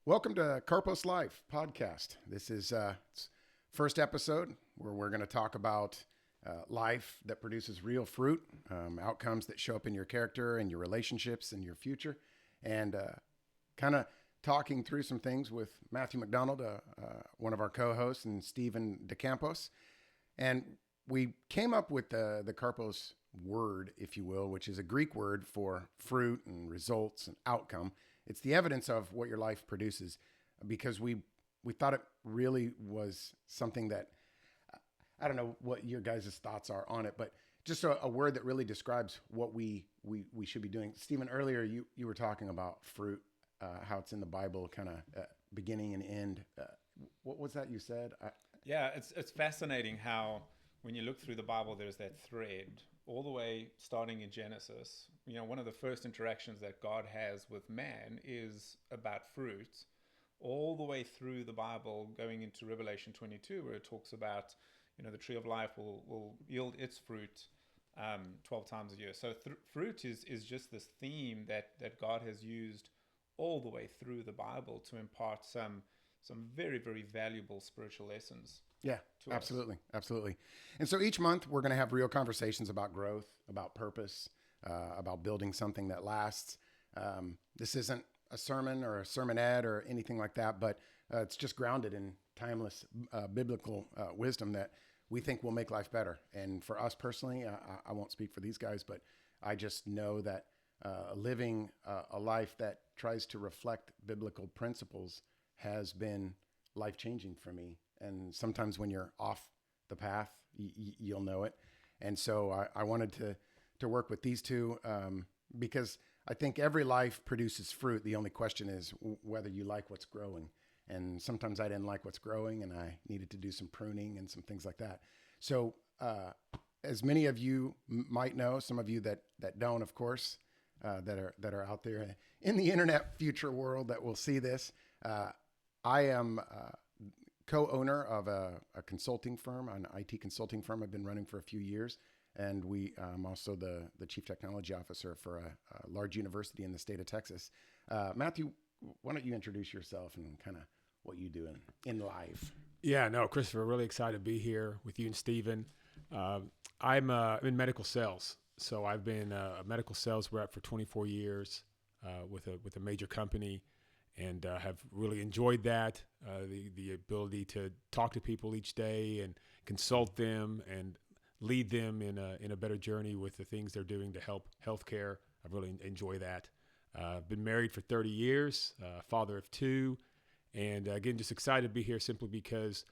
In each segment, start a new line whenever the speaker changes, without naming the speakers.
Welcome to Karpos Life Podcast. This is first episode where we're going to talk about life that produces real fruit, outcomes that show up in your character and your relationships and your future, and kind of talking through some things with Matthew McDonald, one of our co-hosts, and Stephen DeCampos. And we came up with the Karpos word, if you will, which is a Greek word for fruit and results and outcome. It's the evidence of what your life produces, because we thought it really was something that, I don't know what your guys' thoughts are on it, but just a word that really describes what we should be doing. Stephen, earlier you were talking about fruit, how it's in the Bible, kind of beginning and end. What was that you said?
Yeah, it's fascinating how when you look through the Bible, there's that thread all the way starting in Genesis. You know, one of the first interactions that God has with man is about fruit, all the way through the Bible, going into Revelation 22, where it talks about, you know, the tree of life will yield its fruit 12 times a year. So fruit is just this theme that God has used all the way through the Bible to impart some very, very valuable spiritual lessons.
Yeah, absolutely. Absolutely. And so each month we're going to have real conversations about growth, about purpose, about building something that lasts. This isn't a sermon or a sermonette or anything like that, but it's just grounded in timeless biblical wisdom that we think will make life better. And for us personally, I won't speak for these guys, but I just know that living a life that tries to reflect biblical principles has been life-changing for me. And sometimes when you're off the path, you'll know it. And so I wanted to work with these two because I think every life produces fruit. The only question is whether you like what's growing. And sometimes I didn't like what's growing, and I needed to do some pruning and some things like that. So as many of you might know, some of you that don't, of course, that are out there in the internet future world that will see this, I am co-owner of a consulting firm, an IT consulting firm I've been running for a few years. And I'm also the chief technology officer for a large university in the state of Texas. Matthew, why don't you introduce yourself and kind of what you do in life?
Yeah, no, Christopher, really excited to be here with you and Stephen. I'm in medical sales. So I've been a medical sales rep for 24 years with a major company. And have really enjoyed that, the ability to talk to people each day and consult them and lead them in a better journey with the things they're doing to help healthcare. I really enjoy that. I've been married for 30 years, father of two, and again, just excited to be here simply because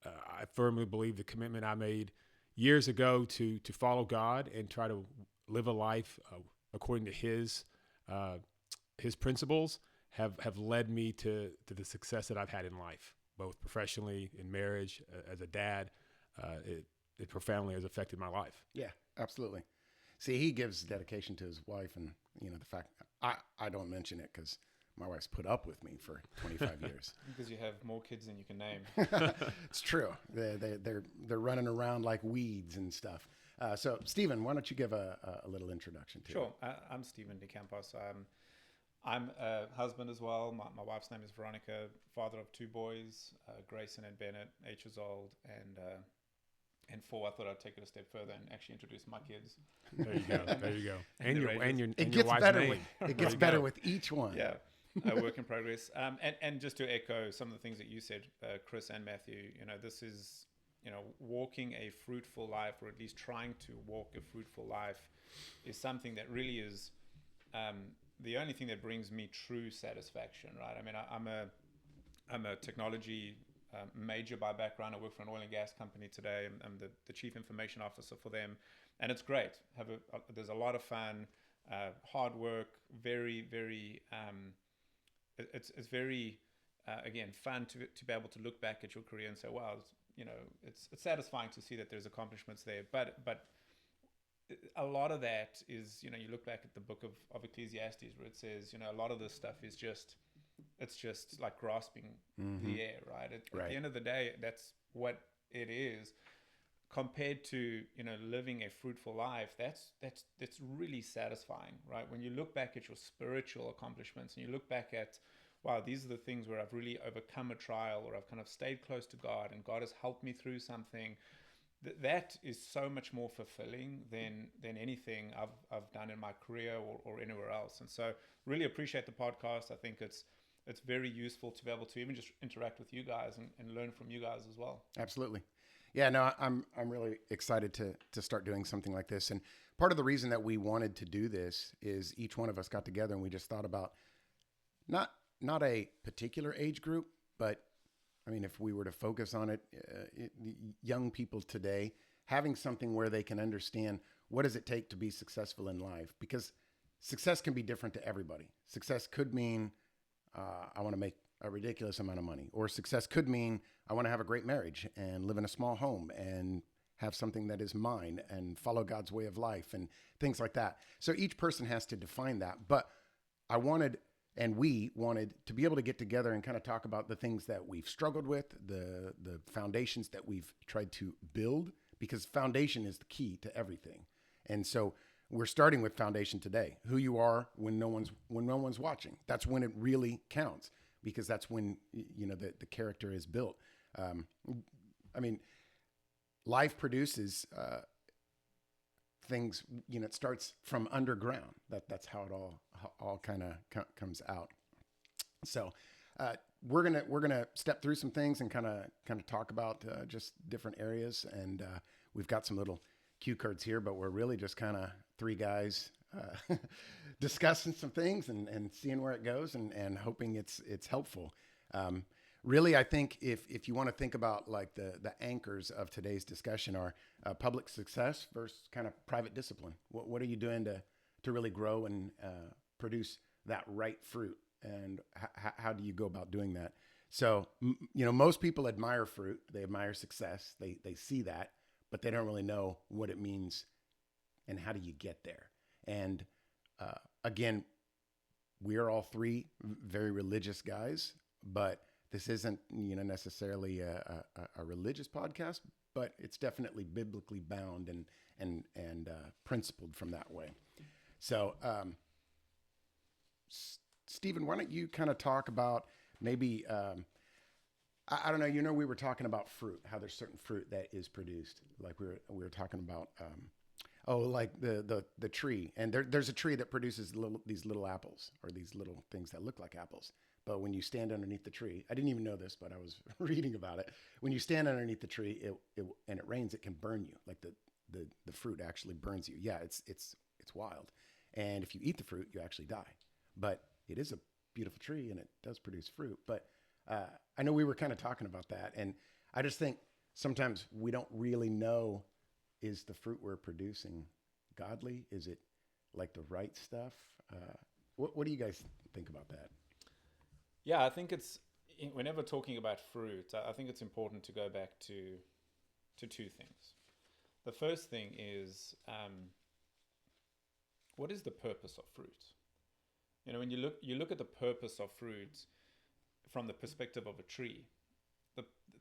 I firmly believe the commitment I made years ago to follow God and try to live a life according to His principles have led me to the success that I've had in life, both professionally, in marriage, as a dad. It profoundly has affected my life.
Yeah, absolutely. See, he gives dedication to his wife, and you know the fact I don't mention it because my wife's put up with me for 25 years.
Because you have more kids than you can name.
It's true. They're running around like weeds and stuff. So, Stephen, why don't you give a little introduction to
Sure. I'm Stephen DeCampos. I'm a husband as well. My wife's name is Veronica, father of two boys, Grayson and Bennett, 8 years old, and 4. I thought I'd take it a step further and actually introduce my kids.
There you go. There you go. And your
gets
wife's
better
name.
It gets better with each one.
Yeah, a work in progress. And just to echo some of the things that you said, Chris and Matthew, you know, this is, you know, walking a fruitful life, or at least trying to walk a fruitful life, is something that really is the only thing that brings me true satisfaction, right? I mean, I'm a technology major by background. I work for an oil and gas company today. I'm the chief information officer for them, and it's great. There's a lot of fun, hard work, very, very. It's very again fun to be able to look back at your career and say, wow, it's satisfying to see that there's accomplishments there. But a lot of that is, you know, you look back at the book of Ecclesiastes where it says, you know, a lot of this stuff is just like grasping the air, right? At the end of the day, that's what it is. Compared to, you know, living a fruitful life, that's really satisfying, right? When you look back at your spiritual accomplishments and you look back at wow, these are the things where I've really overcome a trial, or I've kind of stayed close to God and God has helped me through something, that is so much more fulfilling than anything I've done in my career or anywhere else. And so really appreciate the podcast. I think it's very useful to be able to even just interact with you guys and learn from you guys as well.
Absolutely. Yeah, no, I'm really excited to start doing something like this. And part of the reason that we wanted to do this is each one of us got together and we just thought about not a particular age group, but I mean, if we were to focus on it, young people today, having something where they can understand what does it take to be successful in life, because success can be different to everybody. Success could mean I want to make a ridiculous amount of money, or success could mean I want to have a great marriage and live in a small home and have something that is mine and follow God's way of life and things like that. So each person has to define that. But we wanted to be able to get together and kind of talk about the things that we've struggled with, the foundations that we've tried to build, because foundation is the key to everything. And so we're starting with foundation today. Who you are when no one's watching. That's when it really counts, because that's when the character is built. I mean, life produces things. It starts from underground. That's how it all kind of comes out. So we're gonna step through some things and kind of talk about just different areas. And we've got some little cue cards here, but we're really just kind of three guys discussing some things and seeing where it goes and hoping it's helpful. Really, I think if you want to think about like the anchors of today's discussion are public success versus kind of private discipline. What are you doing to really grow and produce that right fruit? And how do you go about doing that? So, most people admire fruit. They admire success. They see that, but they don't really know what it means and how do you get there. And again, we are all three very religious guys, but this isn't necessarily a religious podcast, but it's definitely biblically bound and principled from that way. So, Stephen, why don't you kind of talk about maybe I don't know. We were talking about fruit, how there's certain fruit that is produced. Like we were talking about like the tree, and there's a tree that produces these little apples, or these little things that look like apples. But when you stand underneath the tree, I didn't even know this, but I was reading about it. When you stand underneath the tree, and it rains, it can burn you. Like the fruit actually burns you. Yeah, it's wild. And if you eat the fruit, you actually die. But it is a beautiful tree, and it does produce fruit. But I know we were kind of talking about that, and I just think sometimes we don't really know, is the fruit we're producing godly? Is it like the right stuff? What do you guys think about that?
Yeah, I think whenever talking about fruit, I think it's important to go back to two things. The first thing is, what is the purpose of fruit? When you look at the purpose of fruit from the perspective of a tree,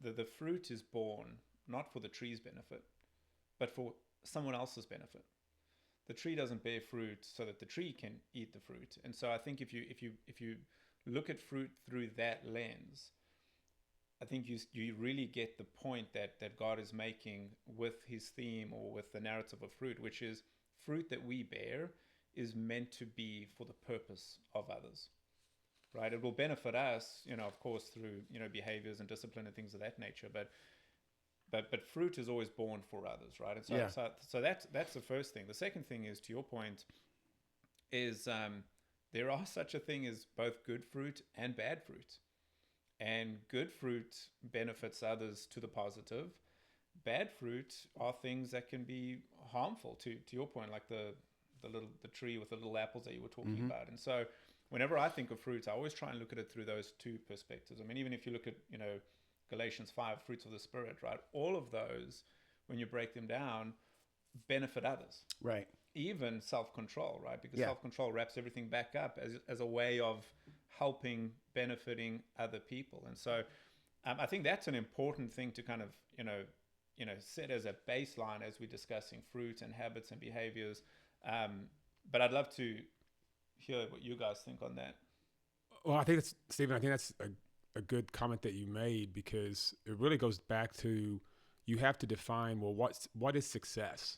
the fruit is born not for the tree's benefit, but for someone else's benefit. The tree doesn't bear fruit so that the tree can eat the fruit. And so I think if you look at fruit through that lens, I think you really get the point that God is making with his theme, or with the narrative of fruit, which is fruit that we bear is meant to be for the purpose of others, right? It will benefit us, of course, through, behaviors and discipline and things of that nature, but fruit is always born for others, right? And so,
yeah.
so that's the first thing. The second thing is, to your point, is there are such a thing as both good fruit and bad fruit. And good fruit benefits others to the positive. Bad fruit are things that can be harmful to your point, like the tree with the little apples that you were talking about. And so whenever I think of fruits, I always try and look at it through those two perspectives. I mean, even if you look at, Galatians 5, fruits of the Spirit, right? All of those, when you break them down, benefit others.
Right.
Even self-control, right? Because
Yeah.
self-control wraps everything back up as a way of helping, benefiting other people. And so I think that's an important thing to kind of, set as a baseline as we're discussing fruit and habits and behaviors. But I'd love to hear what you guys think on that.
Well, Stephen, I think that's a good comment that you made, because it really goes back to, you have to define, well, what is success,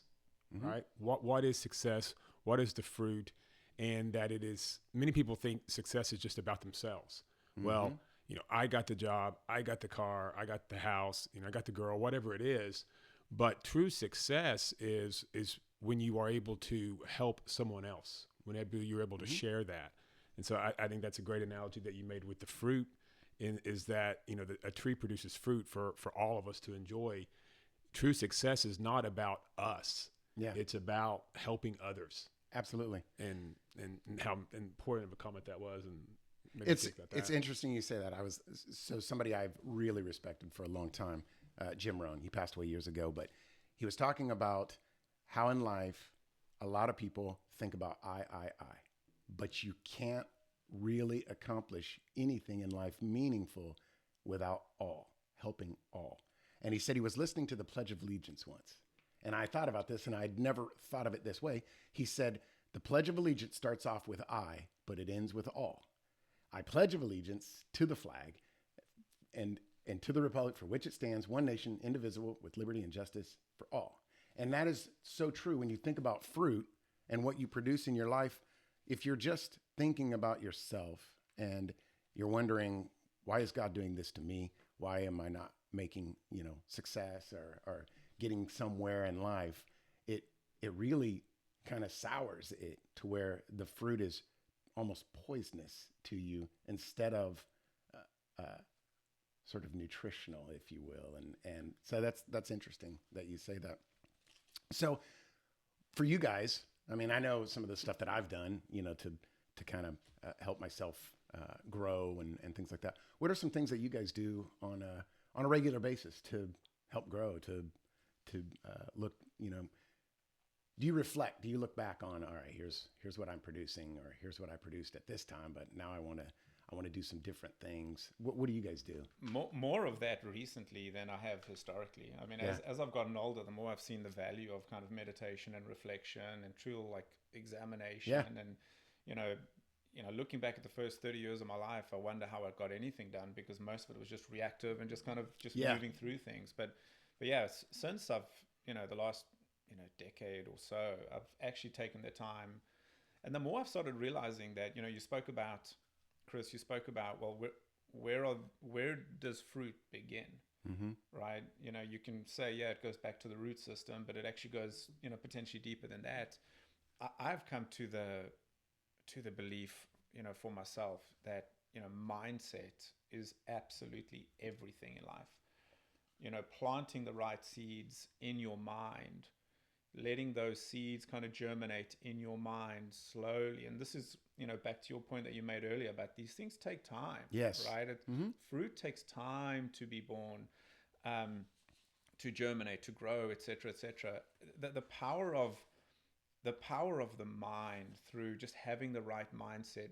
right? What is success? What is the fruit? And that it is, many people think success is just about themselves. Well, I got the job, I got the car, I got the house, I got the girl, whatever it is. But true success is when you are able to help someone else, whenever you're able to share that. And so I think that's a great analogy that you made with the fruit, is that, a tree produces fruit for all of us to enjoy. True success is not about us.
Yeah.
It's about helping others.
Absolutely.
And how important of a comment that was. And maybe think about that.
It's interesting you say that. Somebody I've really respected for a long time, Jim Rohn. He passed away years ago, but he was talking about how in life a lot of people think about I, but you can't really accomplish anything in life meaningful without all, helping all. And he said he was listening to the Pledge of Allegiance once. And I thought about this, and I'd never thought of it this way. He said, the Pledge of Allegiance starts off with I, but it ends with all. I pledge of allegiance to the flag and to the republic for which it stands, one nation, indivisible, with liberty and justice for all. And that is so true when you think about fruit and what you produce in your life. If you're just thinking about yourself and you're wondering, why is God doing this to me? Why am I not making, success or getting somewhere in life? It really kind of sours it to where the fruit is almost poisonous to you instead of sort of nutritional, if you will. And so that's interesting that you say that. So for you guys, I mean, I know some of the stuff that I've done, to kind of help myself grow and things like that. What are some things that you guys do on a regular basis to help grow, to look, do you reflect? Do you look back on, all right, here's what I'm producing, or here's what I produced at this time, but now I want to do some different things. What do you guys do?
More of that recently than I have historically. I mean, as I've gotten older, the more I've seen the value of kind of meditation and reflection and true examination. And looking back at the first 30 years of my life, I wonder how I got anything done, because most of it was just reactive and just kind of moving through things. But yeah, since I've, the last, decade or so, I've actually taken the time. And the more I've started realizing that, you spoke about, Chris, well, where does fruit begin? Right? You can say, it goes back to the root system, but it actually goes, potentially deeper than that. I've come to the belief, for myself, that, mindset is absolutely everything in life. Planting the right seeds in your mind, letting those seeds kind of germinate in your mind slowly. And this is, back to your point that you made earlier about these things take time.
Yes.
Right? Fruit takes time to be born, to germinate, to grow, etc., etc. The power of the mind through just having the right mindset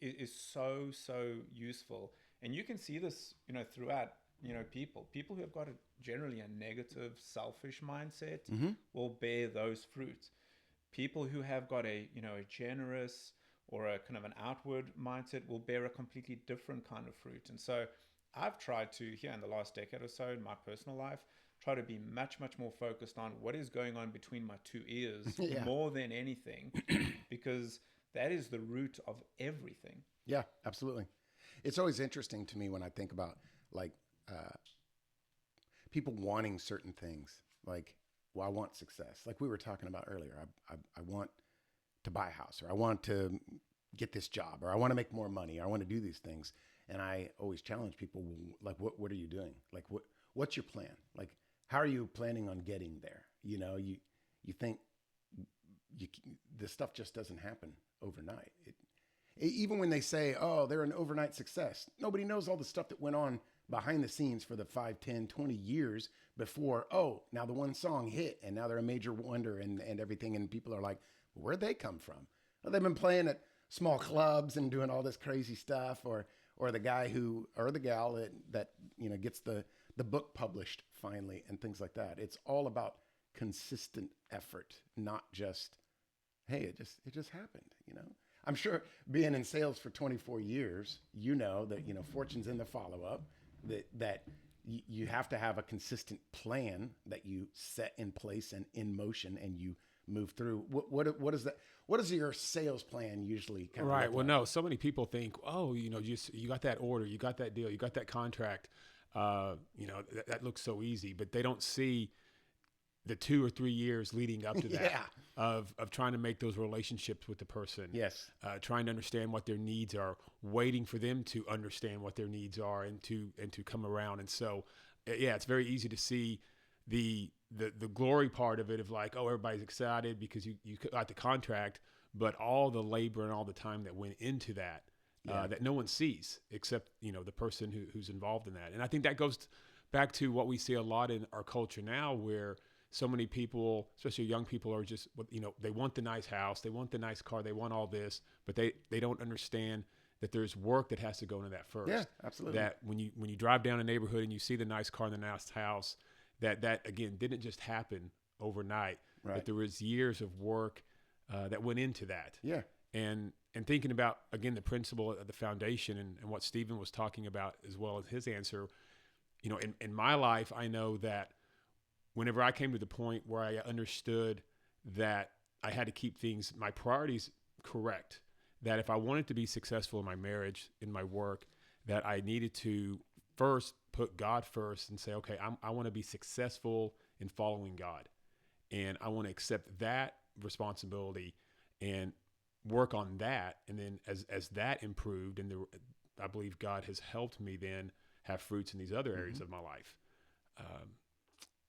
is so useful. And you can see this, throughout, people who have got generally a negative, selfish mindset will bear those fruits. People who have got a generous or a kind of an outward mindset will bear a completely different kind of fruit. And so I've tried to, here in the last decade or so in my personal life, try to be much more focused on what is going on between my two ears more than anything, because that is the root of everything.
Yeah, absolutely. It's always interesting to me when I think about people wanting certain things. I want success. Like we were talking about earlier, I want to buy a house, or I want to get this job, or I want to make more money, or I want to do these things. And I always challenge people, what are you doing? What's your plan? How are you planning on getting there? You think this stuff just doesn't happen overnight. Even when they say, oh, they're an overnight success, nobody knows all the stuff that went on behind the scenes for the 5, 10, 20 years before, oh, now the one song hit and now they're a major wonder and everything. And people are like, where'd they come from? Well, they've been playing at small clubs and doing all this crazy stuff, or the guy or the gal that gets the book published finally and things like that. It's all about consistent effort, not just, hey, it just happened, I'm sure being in sales for 24 years, you know that, fortune's in the follow-up, that you have to have a consistent plan that you set in place and in motion and you move through. What is that? What is your sales plan usually kind of
Right.
look
Well,
like?
no, so many people think, oh, you got that order, you got that deal, you got that contract. That looks so easy, but they don't see the 2 or 3 years leading up to that
Yeah.
of trying to make those relationships with the person.
Yes.
Trying to understand what their needs are, waiting for them to understand what their needs are and to come around. And so, yeah, it's very easy to see the glory part of it of like, oh, everybody's excited because you got the contract, but all the labor and all the time that went into that, that no one sees except, the person who's involved in that. And I think that goes back to what we see a lot in our culture now, where so many people, especially young people, are just, they want the nice house, they want the nice car, they want all this, but they don't understand that there's work that has to go into that first.
Yeah, absolutely.
That when you drive down a neighborhood and you see the nice car and the nice house, that again didn't just happen overnight.
Right.
But there was years of work that went into that.
Yeah.
And thinking about, again, the principle of the foundation and what Stephen was talking about as well as his answer, in my life, I know that whenever I came to the point where I understood that I had to keep my priorities correct, that if I wanted to be successful in my marriage, in my work, that I needed to first put God first and say, okay, I want to be successful in following God. And I want to accept that responsibility and work on that. And then as that improved, and I believe God has helped me then have fruits in these other areas of my life.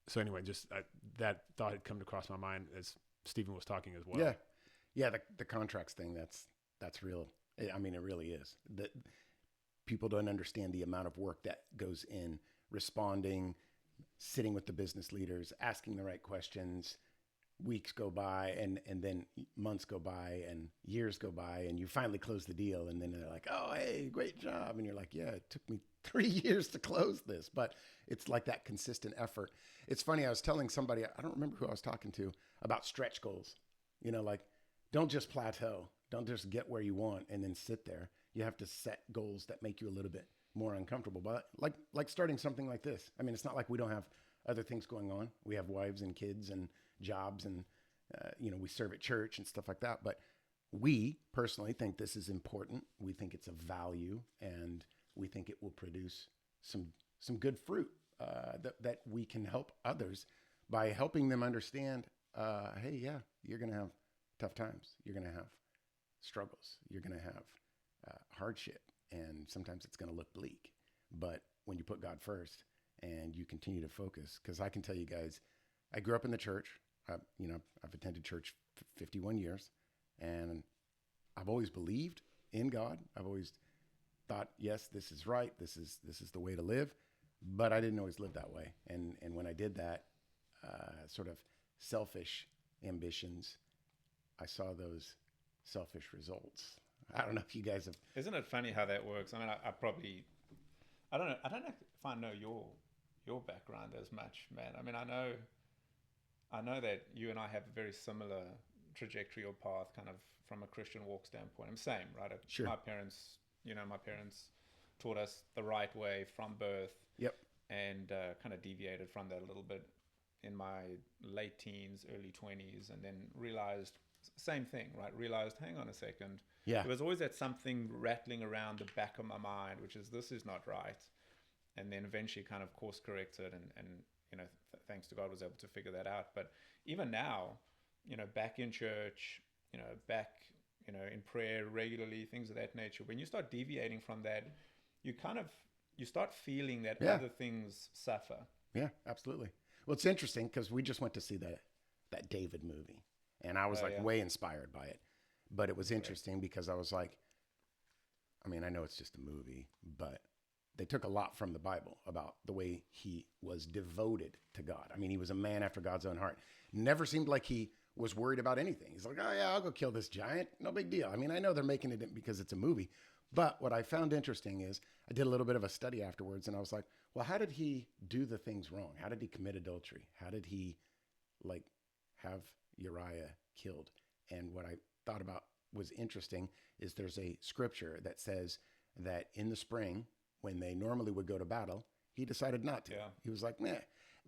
So anyway, just that thought had come across my mind as Stephen was talking as well.
Yeah. Yeah. The contracts thing, that's real. I mean, it really is. That people don't understand the amount of work that goes in responding, sitting with the business leaders, asking the right questions. Weeks go by and then months go by and years go by and you finally close the deal. And then they're like, oh, hey, great job. And you're like, yeah, it took me 3 years to close this, but it's like that consistent effort. It's funny. I was telling somebody, I don't remember who I was talking to, about stretch goals. Like, don't just plateau. Don't just get where you want and then sit there. You have to set goals that make you a little bit more uncomfortable. But like starting something like this. I mean, it's not like we don't have other things going on. We have wives and kids and jobs and, we serve at church and stuff like that. But we personally think this is important. We think it's a value and we think it will produce some good fruit that we can help others by helping them understand, hey, yeah, you're going to have tough times. You're going to have struggles. You're going to have hardship. And sometimes it's going to look bleak. But when you put God first and you continue to focus, because I can tell you guys, I grew up in the church. I've attended church 51 years, and I've always believed in God. I've always thought, yes, this is right. This is the way to live. But I didn't always live that way. And when I did that, sort of selfish ambitions, I saw those selfish results. I don't know if you guys have.
Isn't it funny how that works? I mean, I don't know if I know your background as much, man. I mean, I know that you and I have a very similar trajectory or path, kind of from a Christian walk standpoint. I'm same, right?
Sure.
My parents taught us the right way from birth.
Yep.
And kind of deviated from that a little bit in my late teens, early 20s, and then realized same thing, right? Realized, hang on a second.
Yeah.
There was always that something rattling around the back of my mind, which is, this is not right. And then eventually kind of course corrected and thanks to God was able to figure that out. But even now, back in church, back, in prayer regularly, things of that nature, when you start deviating from that, you start feeling that other things suffer.
Yeah, absolutely. Well, it's interesting because we just went to see that David movie, and I was way inspired by it. But it was interesting because I was like, I mean, I know it's just a movie, but they took a lot from the Bible about the way he was devoted to God. I mean, he was a man after God's own heart. Never seemed like he was worried about anything. He's like, oh yeah, I'll go kill this giant. No big deal. I mean, I know they're making it because it's a movie. But what I found interesting is I did a little bit of a study afterwards, and I was like, well, how did he do the things wrong? How did he commit adultery? How did he have Uriah killed? And what I thought about was interesting is there's a scripture that says that in the spring, when they normally would go to battle, he decided not to.
Yeah.
He was like, nah.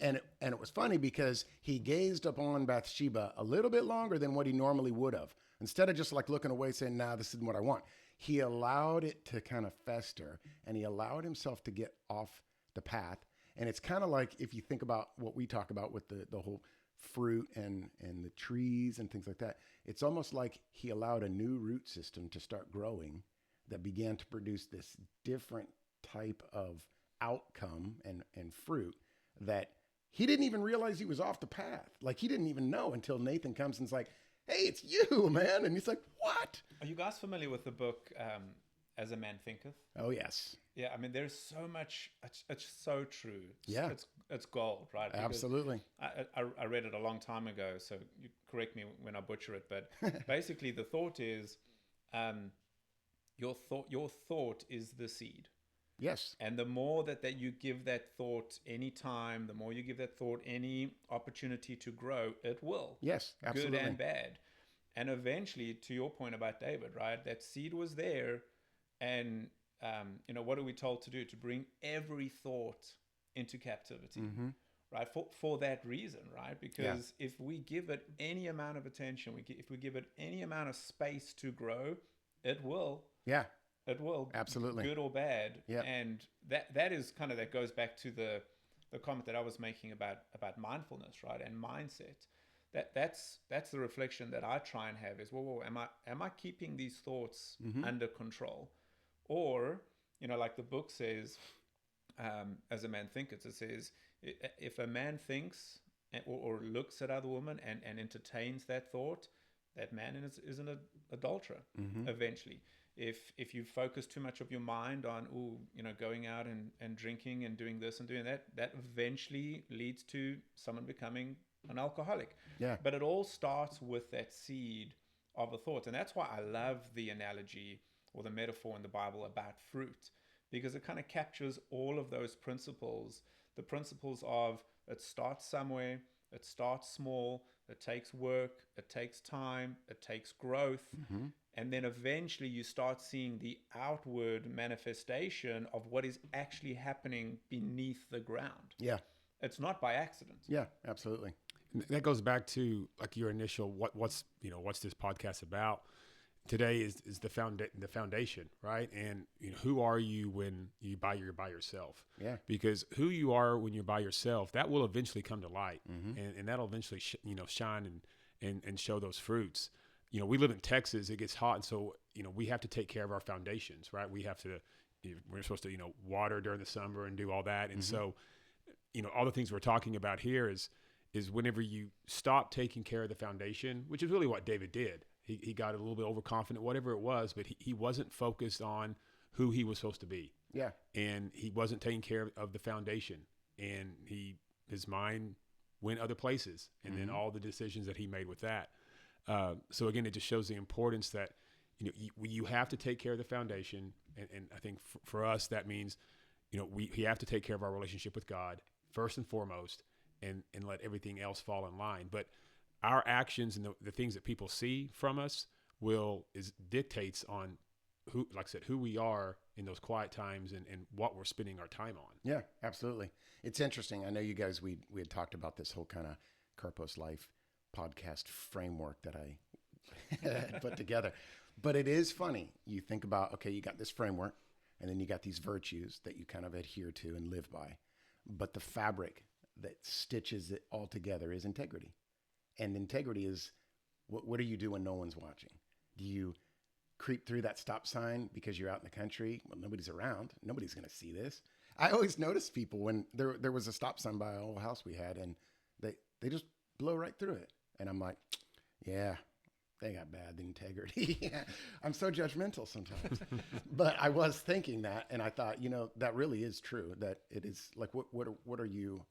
And it was funny because he gazed upon Bathsheba a little bit longer than what he normally would have. Instead of just like looking away saying, nah, this isn't what I want. He allowed it to kind of fester, and he allowed himself to get off the path. And it's kind of like if you think about what we talk about with the whole fruit and the trees and things like that, it's almost like he allowed a new root system to start growing that began to produce this different type of outcome and fruit that he didn't even realize he was off the path. Like he didn't even know until Nathan comes and's like, hey, it's you, man. And he's like, what?
Are you guys familiar with the book As a Man Thinketh?
Oh, yes.
Yeah, I mean, there's so much. It's so true.
Yeah.
It's gold, right? Because
Absolutely.
I read it a long time ago, so you correct me when I butcher it. But basically, the thought is, your thought is the seed.
Yes.
And the more that you give that thought any time, the more you give that thought any opportunity to grow, it will.
Yes, absolutely.
Good and bad. And eventually, to your point about David, right? That seed was there. And, what are we told to do? To bring every thought into captivity, right? For that reason, right? Because if we give it any amount of attention, if we give it any amount of space to grow, it will.
Yeah.
It will.
Absolutely.
Good or bad.
Yeah.
And that is kind of, that goes back to the comment that I was making about mindfulness, right? And mindset. That's the reflection that I try and have is, well, am I keeping these thoughts under control? Or, like the book says, as a man thinketh, it says, if a man thinks or looks at other women and entertains that thought, that man is an adulterer eventually. If you focus too much of your mind on, going out and drinking and doing this and doing that, that eventually leads to someone becoming an alcoholic.
Yeah.
But it all starts with that seed of a thought. And that's why I love the analogy or the metaphor in the Bible about fruit, because it kind of captures all of those principles, the principles of it starts somewhere, it starts small, it takes work, it takes time, it takes growth. And then eventually you start seeing the outward manifestation of what is actually happening beneath the ground.
Yeah.
It's not by accident.
Yeah, absolutely.
That goes back to like your initial what's this podcast about. Today is the foundation, right? And who are you when you're by yourself?
Yeah.
Because who you are when you're by yourself, that will eventually come to light, and that'll eventually shine and show those fruits. We live in Texas; it gets hot, and so we have to take care of our foundations, right? We're supposed to water during the summer and do all that, and so all the things we're talking about here is whenever you stop taking care of the foundation, which is really what David did. He got a little bit overconfident, whatever it was, but he wasn't focused on who he was supposed to be.
Yeah.
And he wasn't taking care of the foundation. And his mind went other places. And then all the decisions that he made with that. So again, it just shows the importance that, you have to take care of the foundation. And I think for us, that means, we have to take care of our relationship with God first and foremost, and let everything else fall in line. But our actions and the things that people see from us dictates on who we are in those quiet times and what we're spending our time on.
Yeah, absolutely. It's interesting. I know you guys, we had talked about this whole kind of Karpos Life podcast framework that I put together, but it is funny. You think about, okay, you got this framework and then you got these virtues that you kind of adhere to and live by, but the fabric that stitches it all together is integrity. And integrity is, what do you do when no one's watching? Do you creep through that stop sign because you're out in the country? Well, nobody's around. Nobody's going to see this. I always notice people when there was a stop sign by an old house we had, and they just blow right through it. And I'm like, yeah, they got bad integrity. I'm so judgmental sometimes. But I was thinking that, and I thought, that really is true, that it is like, what are you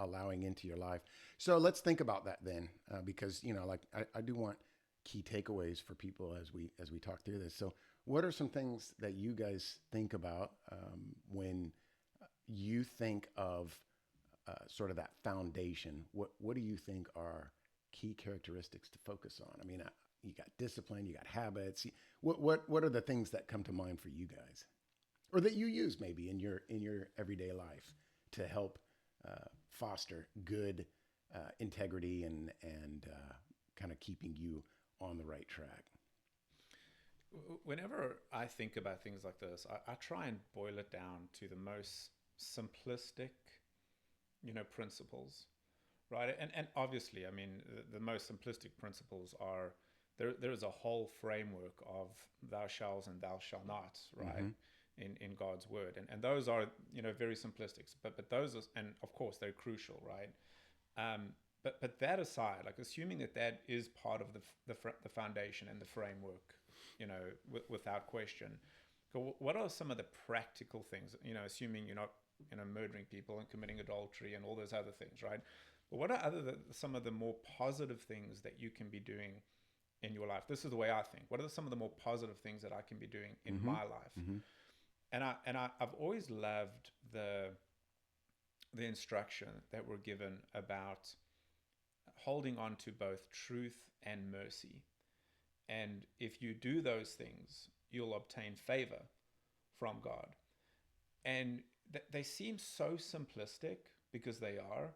allowing into your life? So let's think about that then, because I do want key takeaways for people as we talk through this. So what are some things that you guys think about when you think of sort of that foundation? What do you think are key characteristics to focus on? I mean, you got discipline, you got habits. What are the things that come to mind for you guys, or that you use maybe in your everyday life to help foster good integrity and kind of keeping you on the right track?
Whenever I think about things like this, I try and boil it down to the most simplistic, principles, right? And obviously, I mean, the most simplistic principles are there is a whole framework of thou shalt and thou shalt not, right? In God's word. And those are, very simplistic, but those are, and of course they're crucial, right? But that aside, like assuming that is part of the foundation and the framework, without question. What are some of the practical things, assuming you're not, murdering people and committing adultery and all those other things, right? But what are some of the more positive things that you can be doing in your life? This is the way I think. What are some of the more positive things that I can be doing in my life? And I've always loved the instruction that we're given about holding on to both truth and mercy. And if you do those things, you'll obtain favor from God. And they seem so simplistic, because they are,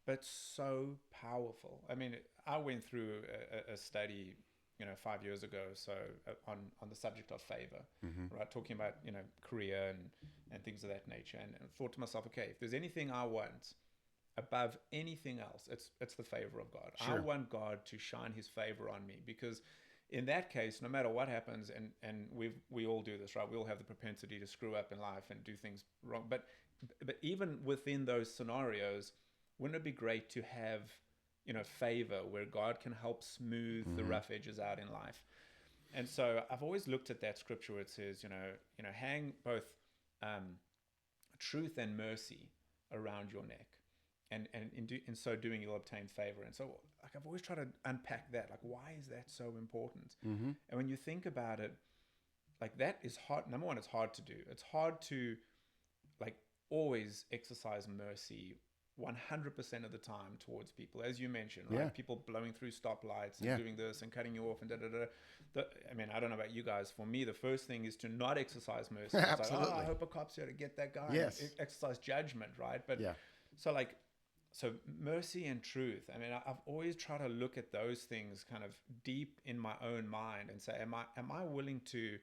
but so powerful. I mean, I went through a study, 5 years ago, so on the subject of favor, right? Talking about, career and things of that nature. And thought to myself, okay, if there's anything I want above anything else, it's the favor of God. Sure. I want God to shine his favor on me, because in that case, no matter what happens, and we all do this, right? We all have the propensity to screw up in life and do things wrong. But even within those scenarios, wouldn't it be great to have, favor where God can help smooth the rough edges out in life? And so I've always looked at that scripture where it says, hang both truth and mercy around your neck. And in so doing, you'll obtain favor. And so, like, I've always tried to unpack that. Like, why is that so important? And when you think about it, like, that is hard. Number one, it's hard to do. It's hard to, like, always exercise mercy 100% of the time towards people, as you mentioned, right? People blowing through stoplights and doing this and cutting you off and I mean, I don't know about you guys. For me, the first thing is to not exercise mercy. It's
Absolutely.
like, I hope a cop's here to get that guy.
Yes.
Exercise judgment, right? But so mercy and truth. I mean, I've always tried to look at those things kind of deep in my own mind and say, am I willing to,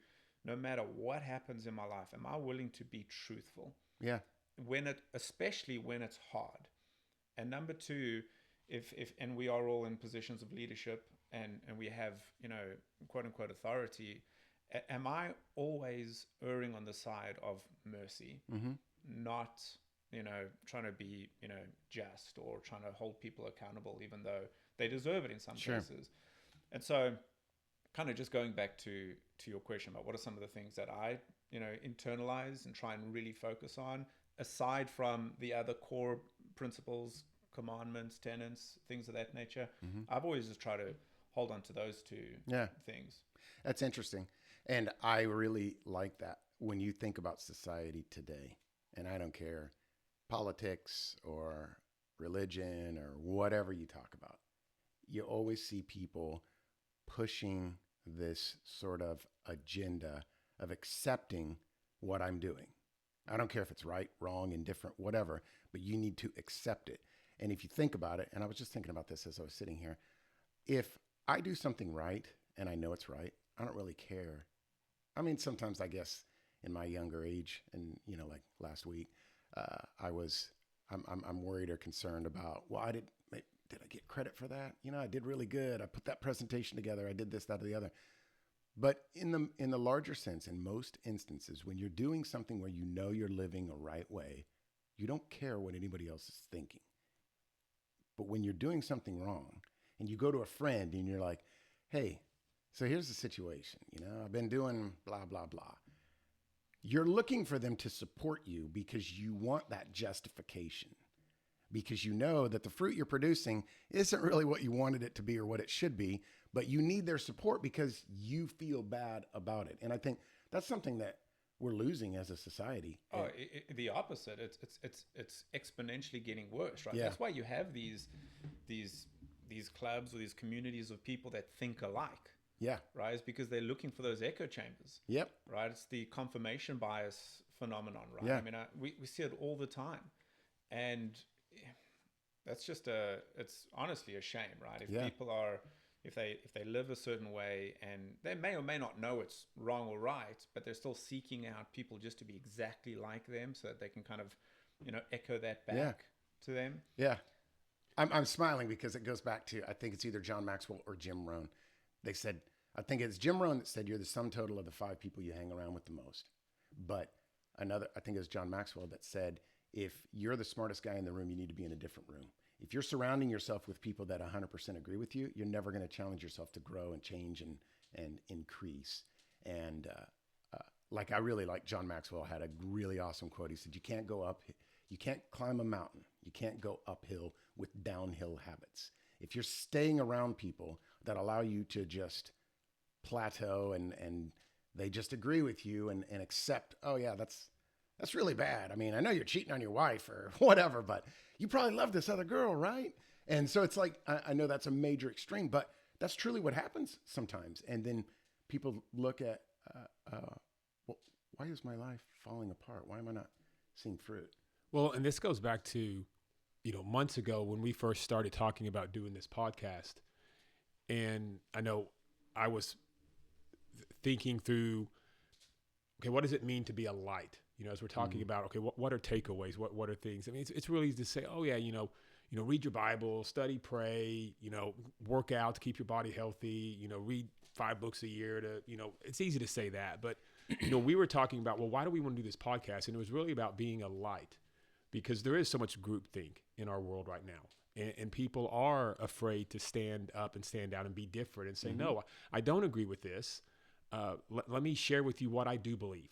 no matter what happens in my life, am I willing to be truthful?
Yeah.
Especially when it's hard. And number two, if and we are all in positions of leadership and we have, quote unquote authority, am I always erring on the side of mercy, not, trying to be, just, or trying to hold people accountable, even though they deserve it in some cases. And so kind of just going back to your question about what are some of the things that I, internalize and try and really focus on, aside from the other core principles, commandments, tenets, things of that nature. I've always just tried to hold on to those two things.
That's interesting. And I really like that when you think about society today, and I don't care, politics or religion or whatever you talk about, you always see people pushing this sort of agenda of accepting what I'm doing. I don't care if it's right, wrong, indifferent, whatever, but you need to accept it. And if you think about it, and I was just thinking about this as I was sitting here, if I do something right and I know it's right, I don't really care. I mean, sometimes I guess in my younger age, and like last week, I'm worried or concerned about, well, did I get credit for that? I did really good. I put that presentation together. I did this, that, or the other. But in the larger sense, in most instances, when you're doing something where you're living a right way, you don't care what anybody else is thinking. But when you're doing something wrong and you go to a friend and you're like, hey, so here's the situation, I've been doing blah, blah, blah. You're looking for them to support you because you want that justification, because you know that the fruit you're producing isn't really what you wanted it to be or what it should be, but you need their support because you feel bad about it. And I think that's something that we're losing as a society.
Oh, the opposite. It's exponentially getting worse, right? That's why you have these clubs or these communities of people that think alike.
Yeah.
right? It's because they're looking for those echo chambers,
Yep.
right? It's the confirmation bias phenomenon, right?
Yeah.
I mean, we see it all the time. And that's just it's honestly a shame, right? If
Yeah.
people are, if they live a certain way and they may or may not know it's wrong or right, but they're still seeking out people just to be exactly like them so that they can kind of, echo that back to them.
Yeah. I'm smiling because it goes back to, I think it's either John Maxwell or Jim Rohn. They said, I think it's Jim Rohn that said, you're the sum total of the 5 people you hang around with the most. But I think it was John Maxwell that said, if you're the smartest guy in the room, you need to be in a different room. If you're surrounding yourself with people that 100% agree with you, you're never going to challenge yourself to grow and change and increase. And like, I really like John Maxwell had a really awesome quote. He said, you can't climb a mountain. You can't go uphill with downhill habits. If you're staying around people that allow you to just plateau and they just agree with you and accept, oh yeah, that's really bad. I mean, I know you're cheating on your wife or whatever, but you probably love this other girl, right? And so it's like, I know that's a major extreme, but that's truly what happens sometimes. And then people look at, well, why is my life falling apart? Why am I not seeing fruit?
Well, and this goes back to, months ago when we first started talking about doing this podcast. And I know I was thinking through, okay, what does it mean to be a light? As we're talking about, okay, what are takeaways? What are things? I mean, it's really easy to say, oh yeah, read your Bible, study, pray, work out to keep your body healthy, read 5 books a year it's easy to say that. But, we were talking about, well, why do we want to do this podcast? And it was really about being a light, because there is so much groupthink in our world right now. And people are afraid to stand up and stand out and be different and say, no, I don't agree with this. Let me share with you what I do believe.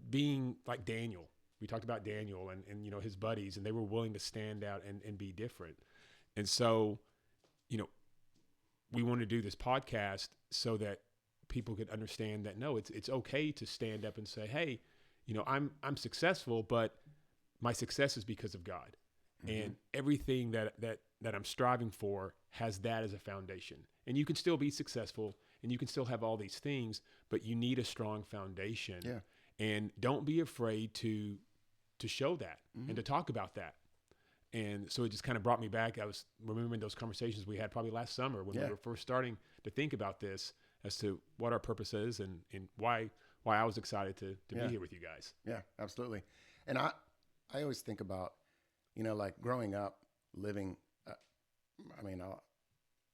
Being like Daniel, we talked about Daniel and his buddies, and they were willing to stand out and be different. And so, we want to do this podcast so that people could understand that, no, it's okay to stand up and say, hey, I'm successful, but my success is because of God. And everything that I'm striving for has that as a foundation. And you can still be successful and you can still have all these things, but you need a strong foundation.
Yeah.
And don't be afraid to show that and to talk about that. And so it just kind of brought me back. I was remembering those conversations we had probably last summer when we were first starting to think about this as to what our purpose is and why I was excited to be here with you guys.
Yeah, absolutely. And I always think about, like growing up, living,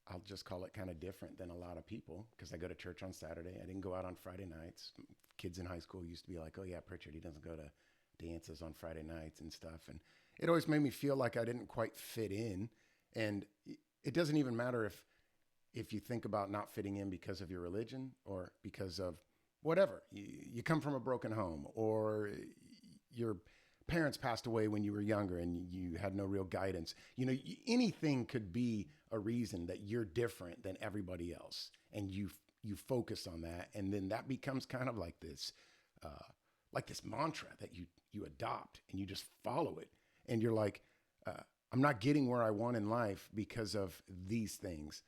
I'll just call it kind of different than a lot of people because I go to church on Saturday. I didn't go out on Friday nights. Kids in high school used to be like, oh yeah, Pritchard, he doesn't go to dances on Friday nights and stuff. And it always made me feel like I didn't quite fit in. And it doesn't even matter if you think about not fitting in because of your religion or because of whatever. You come from a broken home, or your parents passed away when you were younger and you had no real guidance. Anything could be a reason that you're different than everybody else. And you focus on that. And then that becomes kind of like this mantra that you adopt and you just follow it. And you're like, I'm not getting where I want in life because of these things.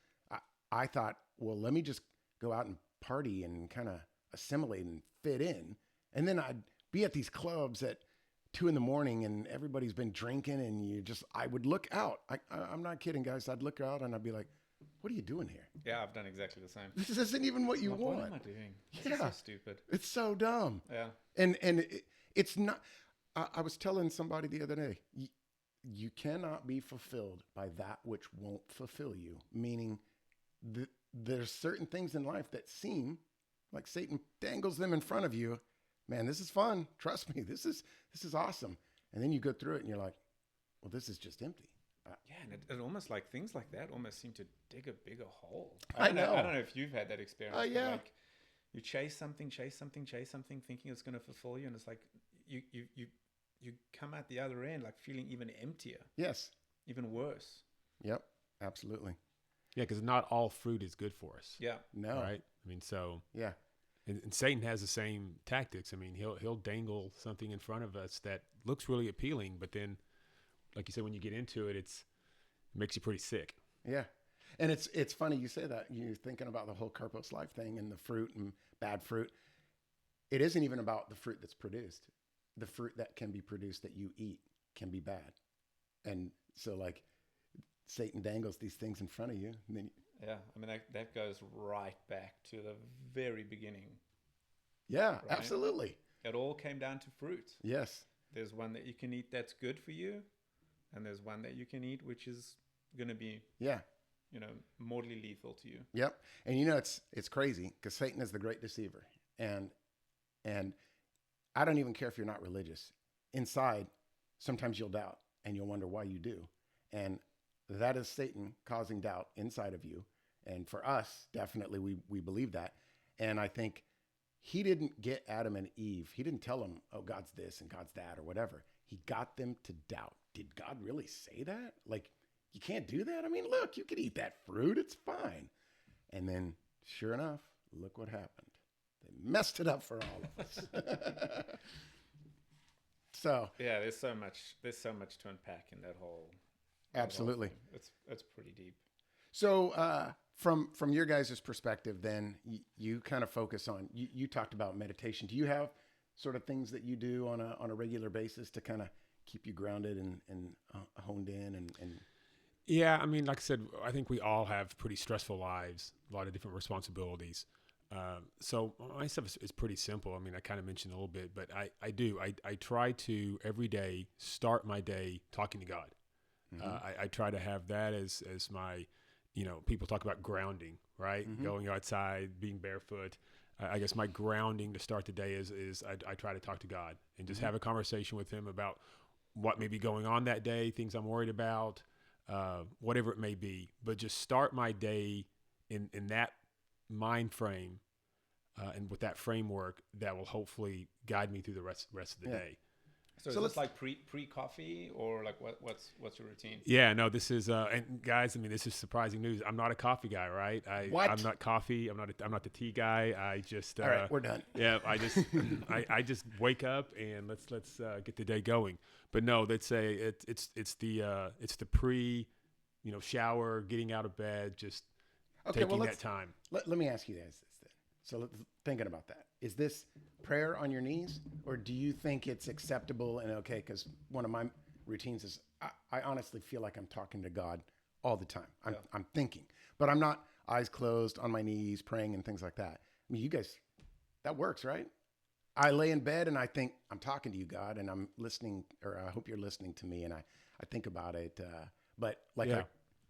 I thought, well, let me just go out and party and kind of assimilate and fit in. And then I'd be at these clubs at 2 a.m. and everybody's been drinking, and I would look out. I'm not kidding, guys. I'd look out and I'd be like, what are you doing here?
Yeah, I've done exactly the same.
This isn't even what you want.
What am I doing? This is so stupid.
It's so dumb.
Yeah.
And it's not, I was telling somebody the other day, you cannot be fulfilled by that which won't fulfill you. Meaning there's certain things in life that seem like Satan dangles them in front of you. Man, this is fun. Trust me. This is awesome. And then you go through it and you're like, well, this is just empty.
And it almost like things like that almost seem to dig a bigger hole.
I know.
I don't know if you've had that experience.
Yeah.
Like you chase something, thinking it's going to fulfill you. And it's like you come out the other end, like feeling even emptier.
Yes.
Even worse.
Yep. Absolutely.
Yeah. Because not all fruit is good for us.
Yeah.
No.
Right. I mean, so.
Yeah.
And Satan has the same tactics. I mean, he'll dangle something in front of us that looks really appealing, but then, like you said, when you get into it, it makes you pretty sick.
Yeah. And it's funny you say that. You're thinking about the whole Karpos Life thing and the fruit and bad fruit. It isn't even about the fruit that's produced. The fruit that can be produced that you eat can be bad. And so like Satan dangles these things in front of you. And then
Yeah, I mean, that goes right back to the very beginning.
yeah,
Right?
absolutely.
It all came down to fruit.
Yes.
There's one that you can eat that's good for you, and there's one that you can eat which is going to be,
Yeah.
mortally lethal to you.
Yep. And you know, it's crazy because Satan is the great deceiver. And I don't even care if you're not religious. Inside, sometimes you'll doubt and you'll wonder why you do. And that is Satan causing doubt inside of you. And for us, definitely we believe that. And I think he didn't get Adam and Eve. He didn't tell them, oh, God's this and God's that or whatever. He got them to doubt. Did God really say that? Like, you can't do that? I mean, look, you can eat that fruit. It's fine. And then, sure enough, look what happened. They messed it up for all of us. So
Yeah, there's so much to unpack in that whole.
absolutely.
It's pretty deep.
So from your guys' perspective, then you kind of focus on, you talked about meditation. Do you have sort of things that you do on a regular basis to kind of keep you grounded and honed in and
Yeah, I mean, like I said, I think we all have pretty stressful lives, a lot of different responsibilities. So my stuff is pretty simple. I mean, I kind of mentioned a little bit, but I try to every day start my day talking to God. I try to have that as my, people talk about grounding, right? Going outside, being barefoot. I guess my grounding to start the day is I try to talk to God and just have a conversation with him about what may be going on that day, things I'm worried about, whatever it may be. But just start my day in that mind frame and with that framework that will hopefully guide me through the rest of the day.
So is this like pre coffee or like what's your routine?
Yeah, no, this is and guys, I mean, this is surprising news. I'm not a coffee guy, right? I'm not coffee. I'm not the tea guy. I just
all right, we're done.
Yeah, I just I just wake up and let's get the day going. But no, it's the pre, shower, getting out of bed, just taking that time.
Let me ask you this then. So thinking about that, is this prayer on your knees, or do you think it's acceptable and okay? Because one of my routines is I honestly feel like I'm talking to God all the time. I'm thinking, but I'm not eyes closed on my knees praying and things like that. I mean, you guys, that works, right? I lay in bed and I think I'm talking to you, God, and I'm listening, or I hope you're listening to me, and I think about it. But like,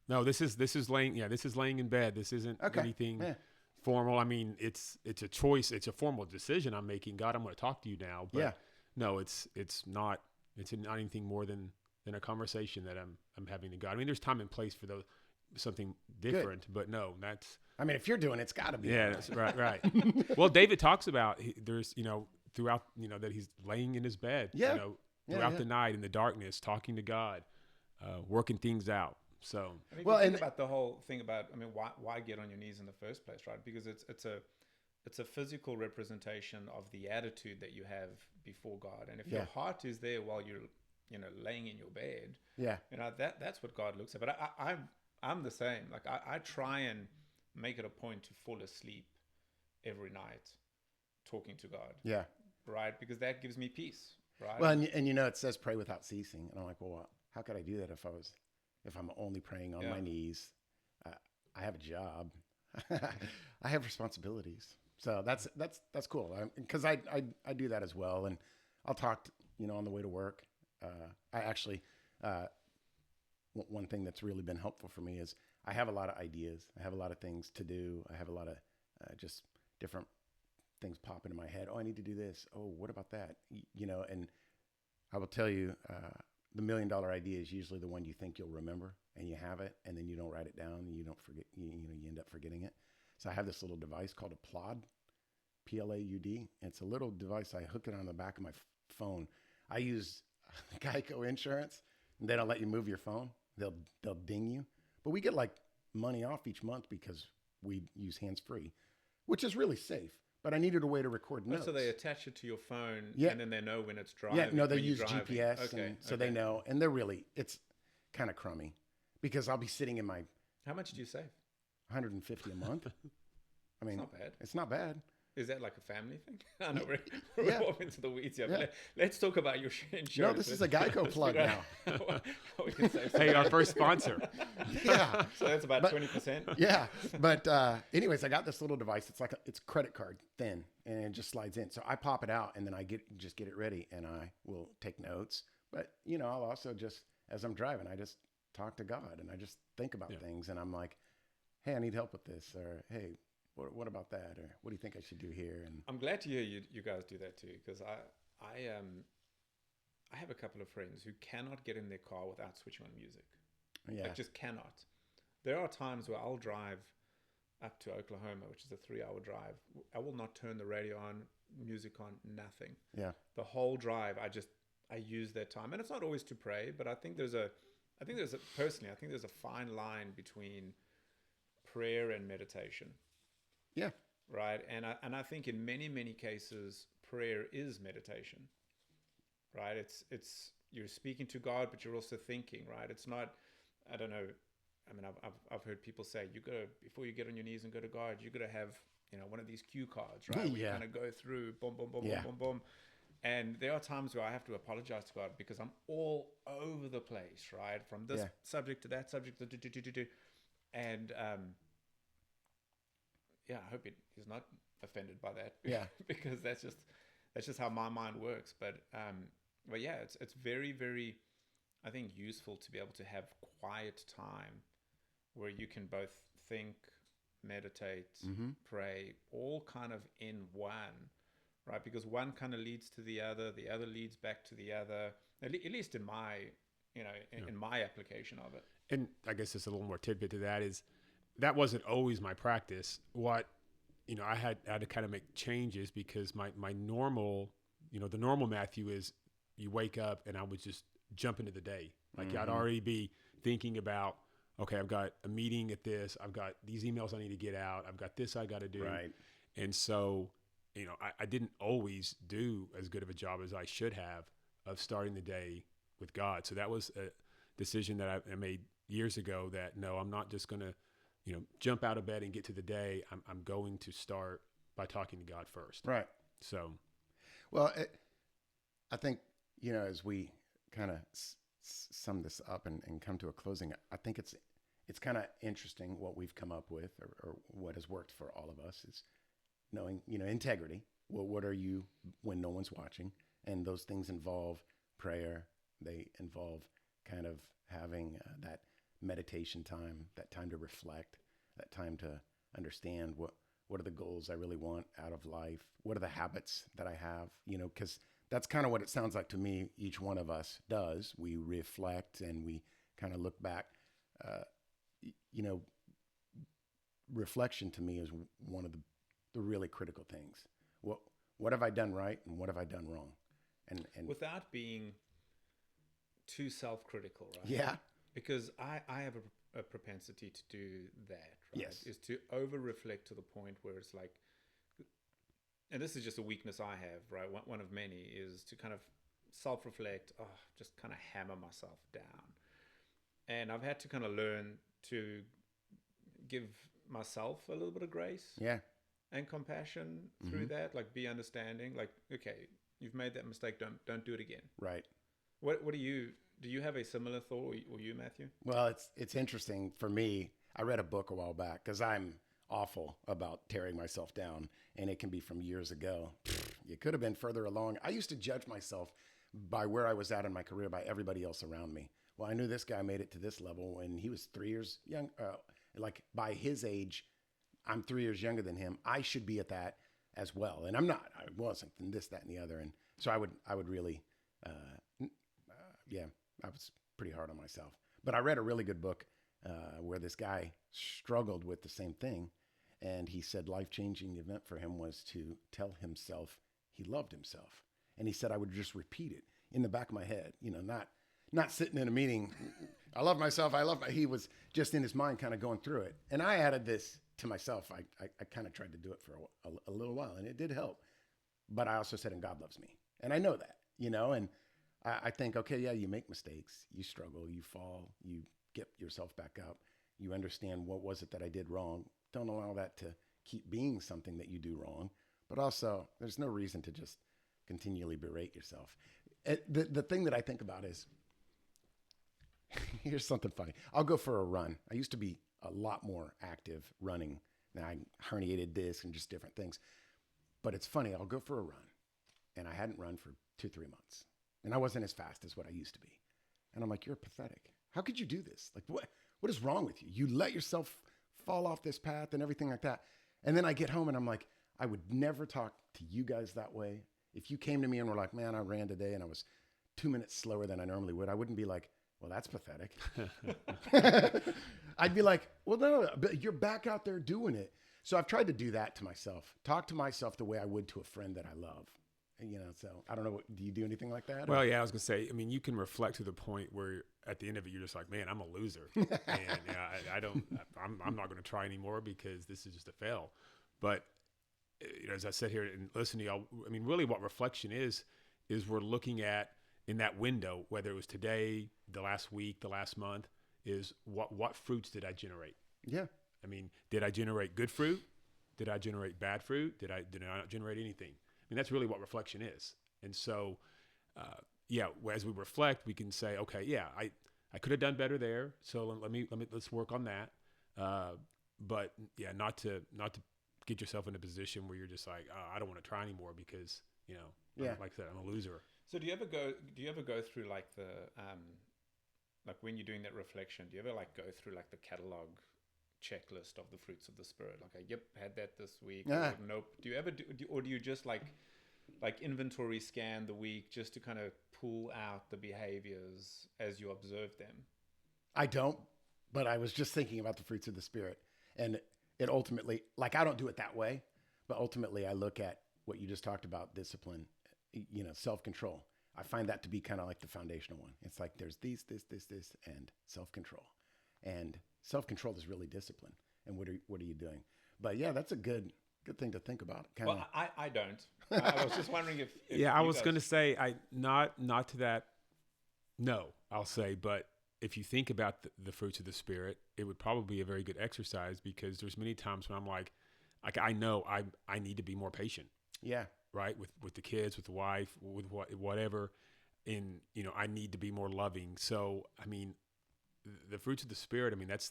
no, this is laying in bed. This isn't anything formal. I mean, it's a choice. It's a formal decision I'm making. God, I'm going to talk to you now. But no, it's not anything more than a conversation that I'm having to God. I mean, there's time and place for something different, but no, that's.
I mean, if you're doing it, it's got to be.
Yeah, that's right. Well, David talks about there's throughout that he's laying in his bed. Throughout the night in the darkness, talking to God, working things out. So,
I mean, think about the whole thing about, I mean, why get on your knees in the first place, right? Because it's a physical representation of the attitude that you have before God. And if your heart is there while you're, laying in your bed, that's what God looks at. But I'm the same. Like I try and make it a point to fall asleep every night talking to God. Yeah. Right? Because that gives me peace, right?
Well, and it says pray without ceasing. And I'm like, well, how could I do that if I'm only praying on my knees? I have a job. I have responsibilities. So that's cool. Because I do that as well. And I'll talk, on the way to work. I actually, one thing that's really been helpful for me is I have a lot of ideas. I have a lot of things to do. I have a lot of just different things pop into my head. Oh, I need to do this. Oh, what about that? And I will tell you, the $1 million idea is usually the one you think you'll remember and you have it, and then you don't write it down and you don't forget, you end up forgetting it. So I have this little device called a Plod, P-L-A-U-D. It's a little device. I hook it on the back of my phone. I use Geico insurance, and they don't let you move your phone. They'll ding you. But we get like money off each month because we use hands-free, which is really safe. But I needed a way to record notes.
So they attach it to your phone, and then they know when it's driving.
Yeah, no, they use GPS, so they know. And it's kind of crummy because I'll be sitting in my
How much do you save?
150 a month. I mean,
It's not bad.
It's not bad.
Is that like a family thing? I know we're
Yeah.
off into the weeds here.
Yeah.
But let's talk about your insurance.
No, this is a Geico
Let's
plug
figure
now.
out how we can save some
Hey, our
money.
first sponsor.
Yeah.
So that's about
But-
20%.
Yeah. But anyways, I got this little device. It's like it's credit card thin, and it just slides in. So I pop it out, and then I just get it ready, and I will take notes. But I'll also just, as I'm driving, I just talk to God, and I just think about things, and I'm like, hey, I need help with this, or hey, what about that, or what do you think I should do here? And
I'm glad to hear you guys do that too, because I have a couple of friends who cannot get in their car without switching on music.
yeah,
Like just cannot. There are times where I'll drive up to Oklahoma, which is a 3-hour drive. I will not turn the radio on, music on, nothing.
yeah,
The whole drive, I use that time, and it's not always to pray, but I think there's a fine line between prayer and meditation.
yeah,
Right. And I think in many cases, prayer is meditation, right? It's you're speaking to God, but you're also thinking, right? It's not, I don't know. I mean, I've heard people say, before you get on your knees and go to God, you got to have, one of these cue cards, right? Where you
Yeah.
kind of go through boom, boom, boom,
Yeah.
boom, boom, boom. And there are times where I have to apologize to God because I'm all over the place, right? From this
Yeah.
subject to that subject, and I hope he's not offended by that.
Yeah.
because that's just how my mind works. But yeah, it's very, very, I think, useful to be able to have quiet time where you can both think, meditate, pray, all kind of in one, right? Because one kind of leads to the other leads back to the other. At least in my, in my application of it.
And I guess just a little more tidbit to that is that wasn't always my practice. What, I had to kind of make changes because my normal, the normal Matthew is you wake up and I would just jump into the day. Like I'd already be thinking about, okay, I've got a meeting at this, I've got these emails I need to get out, I've got this I got to do.
right,
And so, I didn't always do as good of a job as I should have of starting the day with God. So that was a decision that I made years ago that, no, I'm not just going to, jump out of bed and get to the day. I'm going to start by talking to God first.
right.
So,
Well, I think, as we kind of sum this up and come to a closing, I think it's kind of interesting what we've come up with or what has worked for all of us is knowing, integrity. Well, what are you when no one's watching? And those things involve prayer. They involve kind of having that meditation time, that time to reflect, that time to understand what are the goals I really want out of life? What are the habits that I have? Because that's kind of what it sounds like to me. Each one of us does. We reflect and we kind of look back. Reflection to me is one of the really critical things. What have I done right and what have I done wrong? And
Without being too self-critical, right?
yeah,
Because I have a propensity to do that, right?
Yes.
Is to over-reflect to the point where it's like, and this is just a weakness I have, right? One of many is to kind of self-reflect, just kind of hammer myself down. And I've had to kind of learn to give myself a little bit of grace
yeah,
and compassion through that, like be understanding, like, okay, you've made that mistake, don't do it again.
right.
What do you have a similar thought, or you, Matthew?
Well, it's interesting for me. I read a book a while back because I'm awful about tearing myself down, and it can be from years ago. You could have been further along. I used to judge myself by where I was at in my career by everybody else around me. Well, I knew this guy made it to this level when he was 3 years young. Like by his age, I'm 3 years younger than him. I should be at that as well, and I'm not. I wasn't, and this, that, and the other. And so I would really, I was pretty hard on myself. But I read a really good book where this guy struggled with the same thing. And he said life-changing event for him was to tell himself he loved himself. And he said I would just repeat it in the back of my head, not sitting in a meeting. I love myself. He was just in his mind kind of going through it. And I added this to myself. I kind of tried to do it for a little while, and it did help. But I also said, and God loves me. And I know that, and I think, okay, yeah, you make mistakes, you struggle, you fall, you get yourself back up. You understand what was it that I did wrong. Don't allow that to keep being something that you do wrong. But also, there's no reason to just continually berate yourself. The thing that I think about is, here's something funny. I'll go for a run. I used to be a lot more active running. Now I herniated disc and just different things. But it's funny. I'll go for a run. And I hadn't run for 2-3 months. And I wasn't as fast as what I used to be. And I'm like, you're pathetic. How could you do this? Like, what is wrong with you? You let yourself fall off this path and everything like that. And then I get home and I'm like, I would never talk to you guys that way. If you came to me and were like, man, I ran today and I was 2 minutes slower than I normally would, I wouldn't be like, well, that's pathetic. I'd be like, well, no, but you're back out there doing it. So I've tried to do that to myself, talk to myself the way I would to a friend that I love. So I don't know. Do you do anything like that?
Well, yeah, I was going to say, I mean, you can reflect to the point where at the end of it, you're just like, man, I'm a loser. And I'm not going to try anymore because this is just a fail. But as I sit here and listen to y'all, I mean, really what reflection is we're looking at in that window, whether it was today, the last week, the last month, is what fruits did I generate?
Yeah.
I mean, did I generate good fruit? Did I generate bad fruit? Did I not generate anything? I mean, that's really what reflection is. And so, as we reflect, we can say, okay, yeah, I could have done better there. So let's work on that. But yeah, not to get yourself in a position where you're just like, oh, I don't want to try anymore because, like I said, I'm a loser.
So do you ever go through like the, like when you're doing that reflection, do you ever like go through like the catalog checklist of the fruits of the Spirit? Like, yep, had that this week.
Yeah.
Or nope. Do you ever or do you just like inventory scan the week just to kind of pull out the behaviors as you observe them?
I don't, but I was just thinking about the fruits of the Spirit, and it ultimately, like, I don't do it that way, but ultimately I look at what you just talked about, discipline, self-control. I find that to be kind of like the foundational one. It's like there's this, and self-control. And self-control is really discipline. And what are you doing? But yeah, that's a good thing to think about.
Well, I don't. I was just wondering if
yeah, I was going to say not to that. No, I'll say, but if you think about the fruits of the Spirit, it would probably be a very good exercise because there's many times when I'm like I know I need to be more patient.
Yeah.
Right. With the kids, with the wife, with whatever. And, I need to be more loving. So, I mean, the fruits of the Spirit, I mean, that's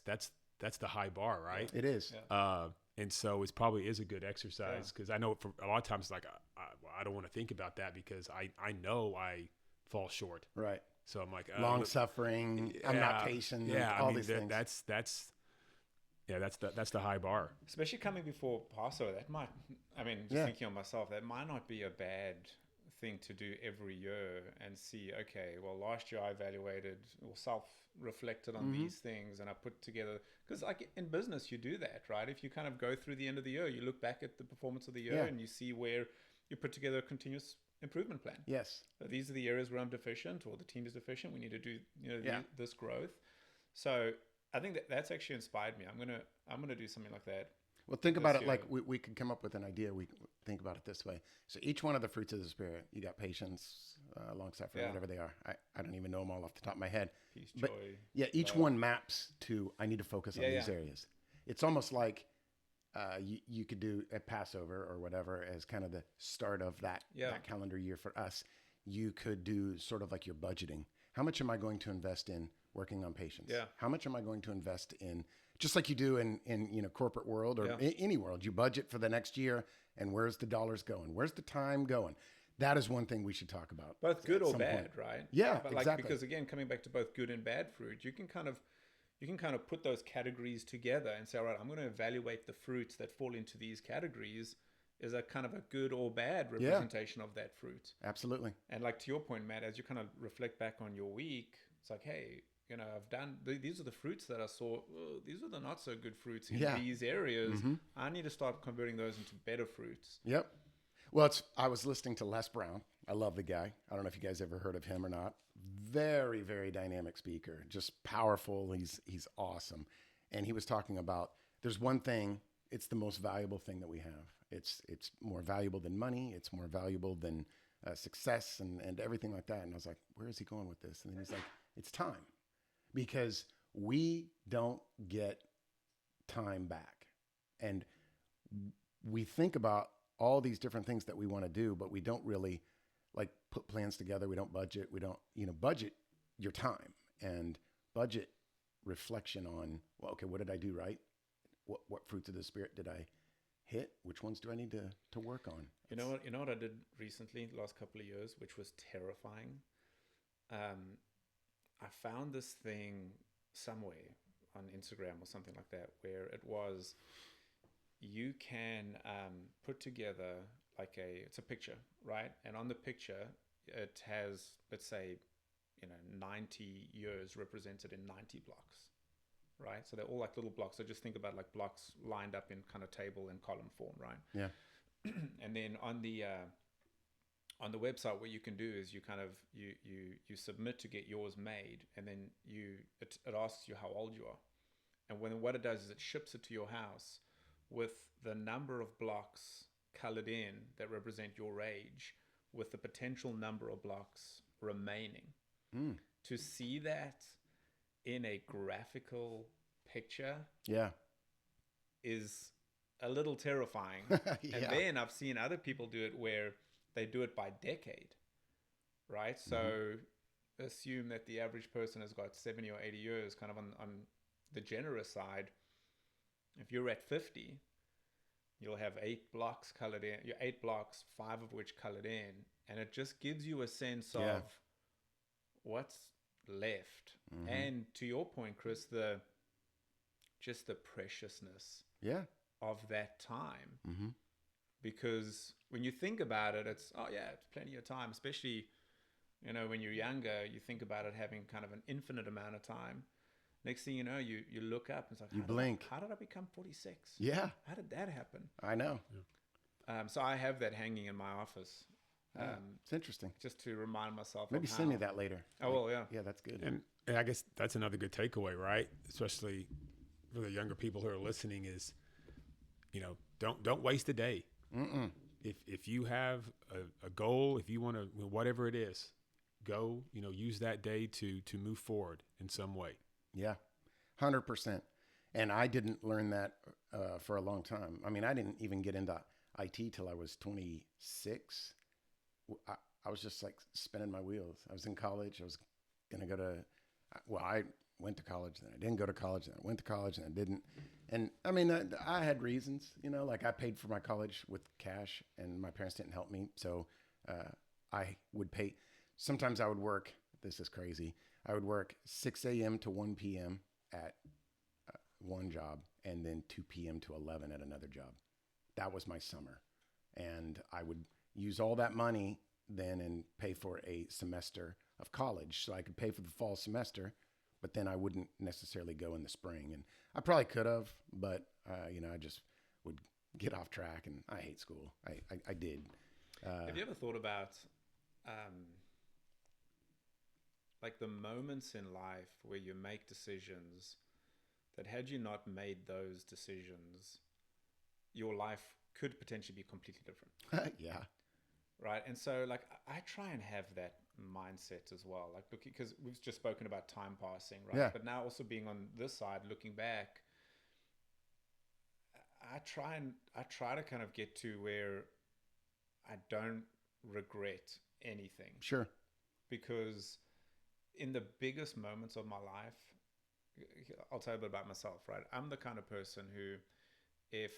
the high bar, right?
It is.
Yeah.
And so it probably is a good exercise because I know for a lot of times, like, I don't want to think about that because I know I fall short.
Right.
So I'm like,
long suffering. I'm not patient.
Yeah.
All these things.
That's the high bar.
Especially coming before Passover, thinking on myself, that might not be a bad thing to do every year and see, okay, well, last year I evaluated or self-reflected on these things and I put together, because like in business, you do that, right? If you kind of go through the end of the year, you look back at the performance of the year and you see where you put together a continuous improvement plan.
Yes.
So these are the areas where I'm deficient or the team is deficient. We need to do, this growth. So I think that's actually inspired me. I'm gonna do something like that.
Well, think about it like we could come up with an idea. We think about it this way. So each one of the fruits of the Spirit, you got patience, long suffering, whatever they are. I don't even know them all off the top of my head.
Peace,
but
joy.
Yeah, each one maps to, I need to focus on these areas. It's almost like you could do at Passover or whatever as kind of the start of that calendar year for us. You could do sort of like your budgeting. How much am I going to invest in working on patience?
Yeah.
How much am I going to invest in, just like you do in corporate world or any world, you budget for the next year and where's the dollars going? Where's the time going? That is one thing we should talk about.
Both good or bad, right?
Yeah,
but
exactly.
Because again, coming back to both good and bad fruit, you can kind of put those categories together and say, all right, I'm going to evaluate the fruits that fall into these categories is a kind of a good or bad representation of that fruit.
Absolutely.
And like to your point, Matt, as you kind of reflect back on your week, it's like, hey, I've done, these are the fruits that I saw. Oh, these are the not so good fruits in these areas. I need to start converting those into better fruits.
Yep. Well, I was listening to Les Brown. I love the guy. I don't know if you guys ever heard of him or not. Very, very dynamic speaker, just powerful. He's awesome. And he was talking about, there's one thing, it's the most valuable thing that we have. It's more valuable than money. It's more valuable than success and everything like that. And I was like, where is he going with this? And then he's like, it's time. Because we don't get time back. And we think about all these different things that we want to do, but we don't really like put plans together. We don't budget. We don't, budget your time and budget reflection on, well, okay, what did I do right? What fruits of the Spirit did I hit? Which ones do I need to work on?
You know what I did recently, the last couple of years, which was terrifying? I found this thing somewhere on Instagram or something like that, where it was, you can put together it's a picture, right? And on the picture, it has, let's say, 90 years represented in 90 blocks, right? So they're all like little blocks. So just think about like blocks lined up in kind of table and column form, right?
Yeah.
And then on the website, what you can do is you kind of you submit to get yours made, and then it asks you how old you are, and what it does is it ships it to your house with the number of blocks colored in that represent your age, with the potential number of blocks remaining. To see that in a graphical picture, is a little terrifying. And then I've seen other people do it where they do it by decade, right? So assume that the average person has got 70 or 80 years, kind of on the generous side. If you're at 50, you'll have 8 blocks colored in, 8 blocks, 5 of which colored in. And it just gives you a sense of what's left. And to your point, Chris, the preciousness of that time. Because when you think about it, it's plenty of time, especially, when you're younger, you think about it having kind of an infinite amount of time. Next thing you know, you look up and it's like,
you blink.
How did I become 46?
Yeah.
How did that happen?
I know.
So I have that hanging in my office.
It's interesting.
Just to remind myself.
Maybe send me that later.
Oh, well, yeah.
Yeah, that's good.
And I guess that's another good takeaway, right? Especially for the younger people who are listening is, don't waste a day. If you have a goal, if you want to, whatever it is, go, use that day to move forward in some way.
Yeah, 100%. And I didn't learn that for a long time. I mean, I didn't even get into IT till I was 26. I was just like spinning my wheels. I was in college. I was going to go to, I went to college, then I didn't go to college, then I went to college, and I didn't. And I mean, I had reasons, like I paid for my college with cash and my parents didn't help me. So I would pay. Sometimes I would work, this is crazy. I would work 6 a.m. to 1 p.m. at one job and then 2 p.m. to 11 at another job. That was my summer. And I would use all that money then and pay for a semester of college. So I could pay for the fall semester, but then I wouldn't necessarily go in the spring. And I probably could have, but, I just would get off track, and I hate school. I did.
Have you ever thought about like the moments in life where you make decisions that had you not made those decisions, your life could potentially be completely different?
Yeah.
Right. And so like, I try and have that mindset as well. Like, look, because we've just spoken about time passing, right?
Yeah.
But now also being on this side, looking back, I try to kind of get to where I don't regret anything.
Sure.
Because in the biggest moments of my life, I'll tell you a bit about myself, right? I'm the kind of person who, if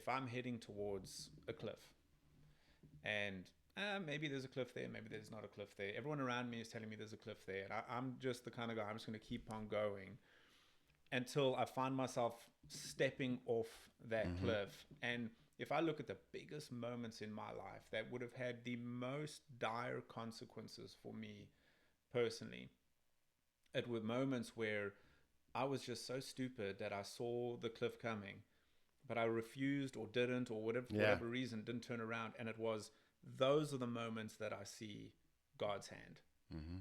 I'm heading towards a cliff, and maybe there's a cliff there, maybe there's not a cliff there. Everyone around me is telling me there's a cliff there. And I'm just the kind of guy, I'm just going to keep on going until I find myself stepping off that cliff. And if I look at the biggest moments in my life that would have had the most dire consequences for me personally, it were moments where I was just so stupid that I saw the cliff coming, but I refused or didn't, or whatever reason, didn't turn around. And those are the moments that I see God's hand.
Mm-hmm.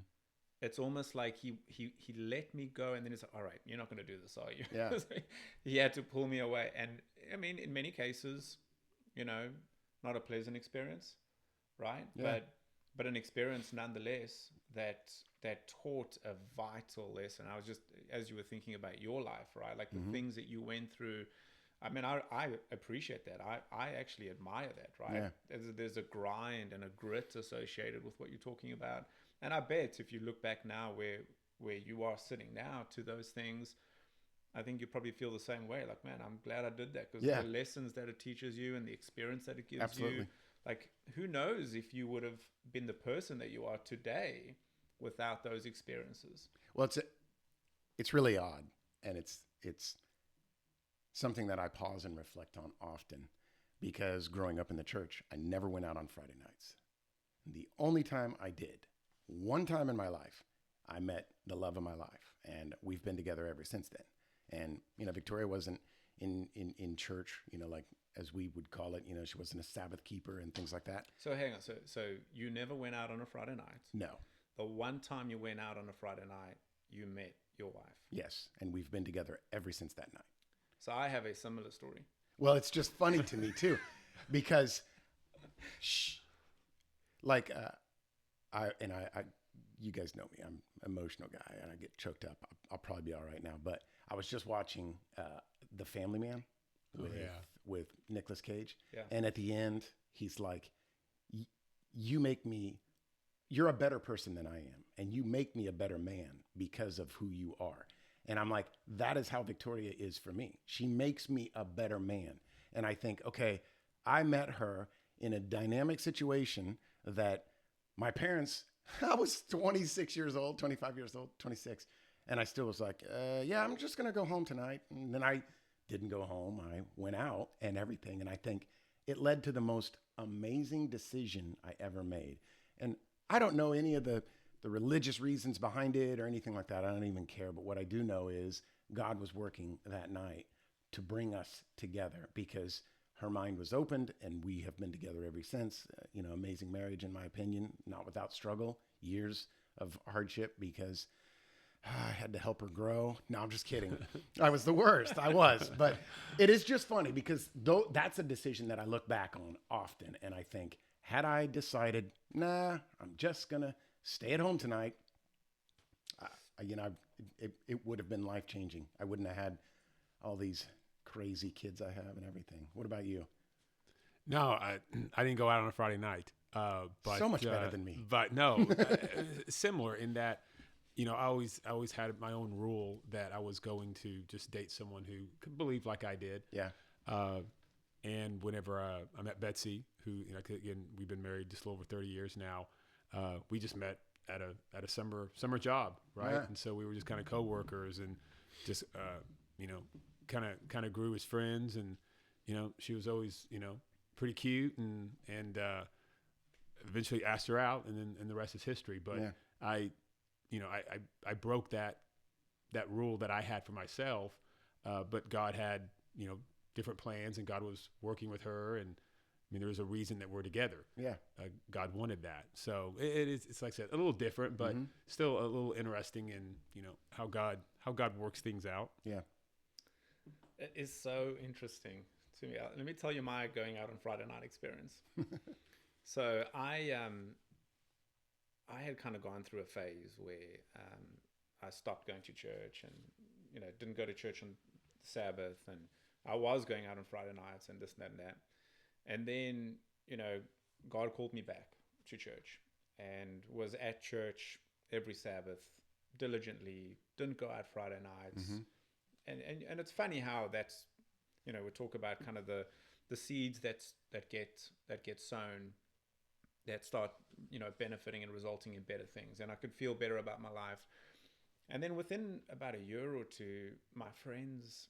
It's almost like he let me go, and then he's like, all right, you're not going to do this, are you?
Yeah.
He had to pull me away. And I mean, in many cases, not a pleasant experience, right?
Yeah.
but an experience nonetheless that taught a vital lesson. I was just, as you were thinking about your life, right? Like the things that you went through. I mean, I appreciate that. I actually admire that, right?
Yeah.
There's a grind and a grit associated with what you're talking about. And I bet if you look back now where you are sitting now to those things, I think you probably feel the same way. Like, man, I'm glad I did that, because the lessons that it teaches you and the experience that it gives you, like, who knows if you would have been the person that you are today without those experiences.
Well, it's really odd, and it's something that I pause and reflect on often, because growing up in the church, I never went out on Friday nights. The only time I did, one time in my life, I met the love of my life, and we've been together ever since then. And, Victoria wasn't in church, like as we would call it, she wasn't a Sabbath keeper and things like that.
So hang on. So you never went out on a Friday night?
No.
The one time you went out on a Friday night, you met your wife?
Yes. And we've been together ever since that night.
So I have a similar story.
Well, it's just funny to me too, because you guys know me, I'm an emotional guy and I get choked up. I'll probably be all right now, but I was just watching The Family Man with Nicolas Cage.
Yeah.
And at the end, he's like, you're a better person than I am. And you make me a better man because of who you are. And I'm like, that is how Victoria is for me. She makes me a better man. And I think, okay, I met her in a dynamic situation that my parents, I was 26 years old, 25 years old, 26. And I still was like, yeah, I'm just going to go home tonight. And then I didn't go home. I went out and everything. And I think it led to the most amazing decision I ever made. And I don't know any of the religious reasons behind it or anything like that. I don't even care. But what I do know is God was working that night to bring us together, because her mind was opened and we have been together ever since. Amazing marriage, in my opinion, not without struggle, years of hardship, because I had to help her grow. No, I'm just kidding. I was the worst. I was. But it is just funny, because that's a decision that I look back on often. And I think, had I decided, nah, I'm just going to stay at home tonight, it would have been life-changing. I wouldn't have had all these crazy kids I have and everything. What about you?
No, I didn't go out on a Friday night. But
so much better than me.
But no, similar in that, I always had my own rule that I was going to just date someone who could believe like I did.
Yeah.
And whenever I met Betsy, who, again, we've been married just a little over 30 years now, we just met at a summer job, right?
Yeah.
And so we were just kind of coworkers, and just kind of grew as friends. And she was always pretty cute, and eventually asked her out, and the rest is history. But yeah. I broke that rule that I had for myself, but God had different plans, and God was working with her, and there was a reason that we're together.
Yeah.
God wanted that. So it's like I said, a little different, but still a little interesting in, how God works things out.
Yeah.
It is so interesting to me. Let me tell you my going out on Friday night experience. So I had kind of gone through a phase where I stopped going to church, and didn't go to church on Sabbath, and I was going out on Friday nights and this and that and that. And then, God called me back to church, and was at church every Sabbath diligently, didn't go out Friday nights. And it's funny how that's, we talk about kind of the seeds that get sown, that start, benefiting and resulting in better things. And I could feel better about my life. And then within about a year or two, my friends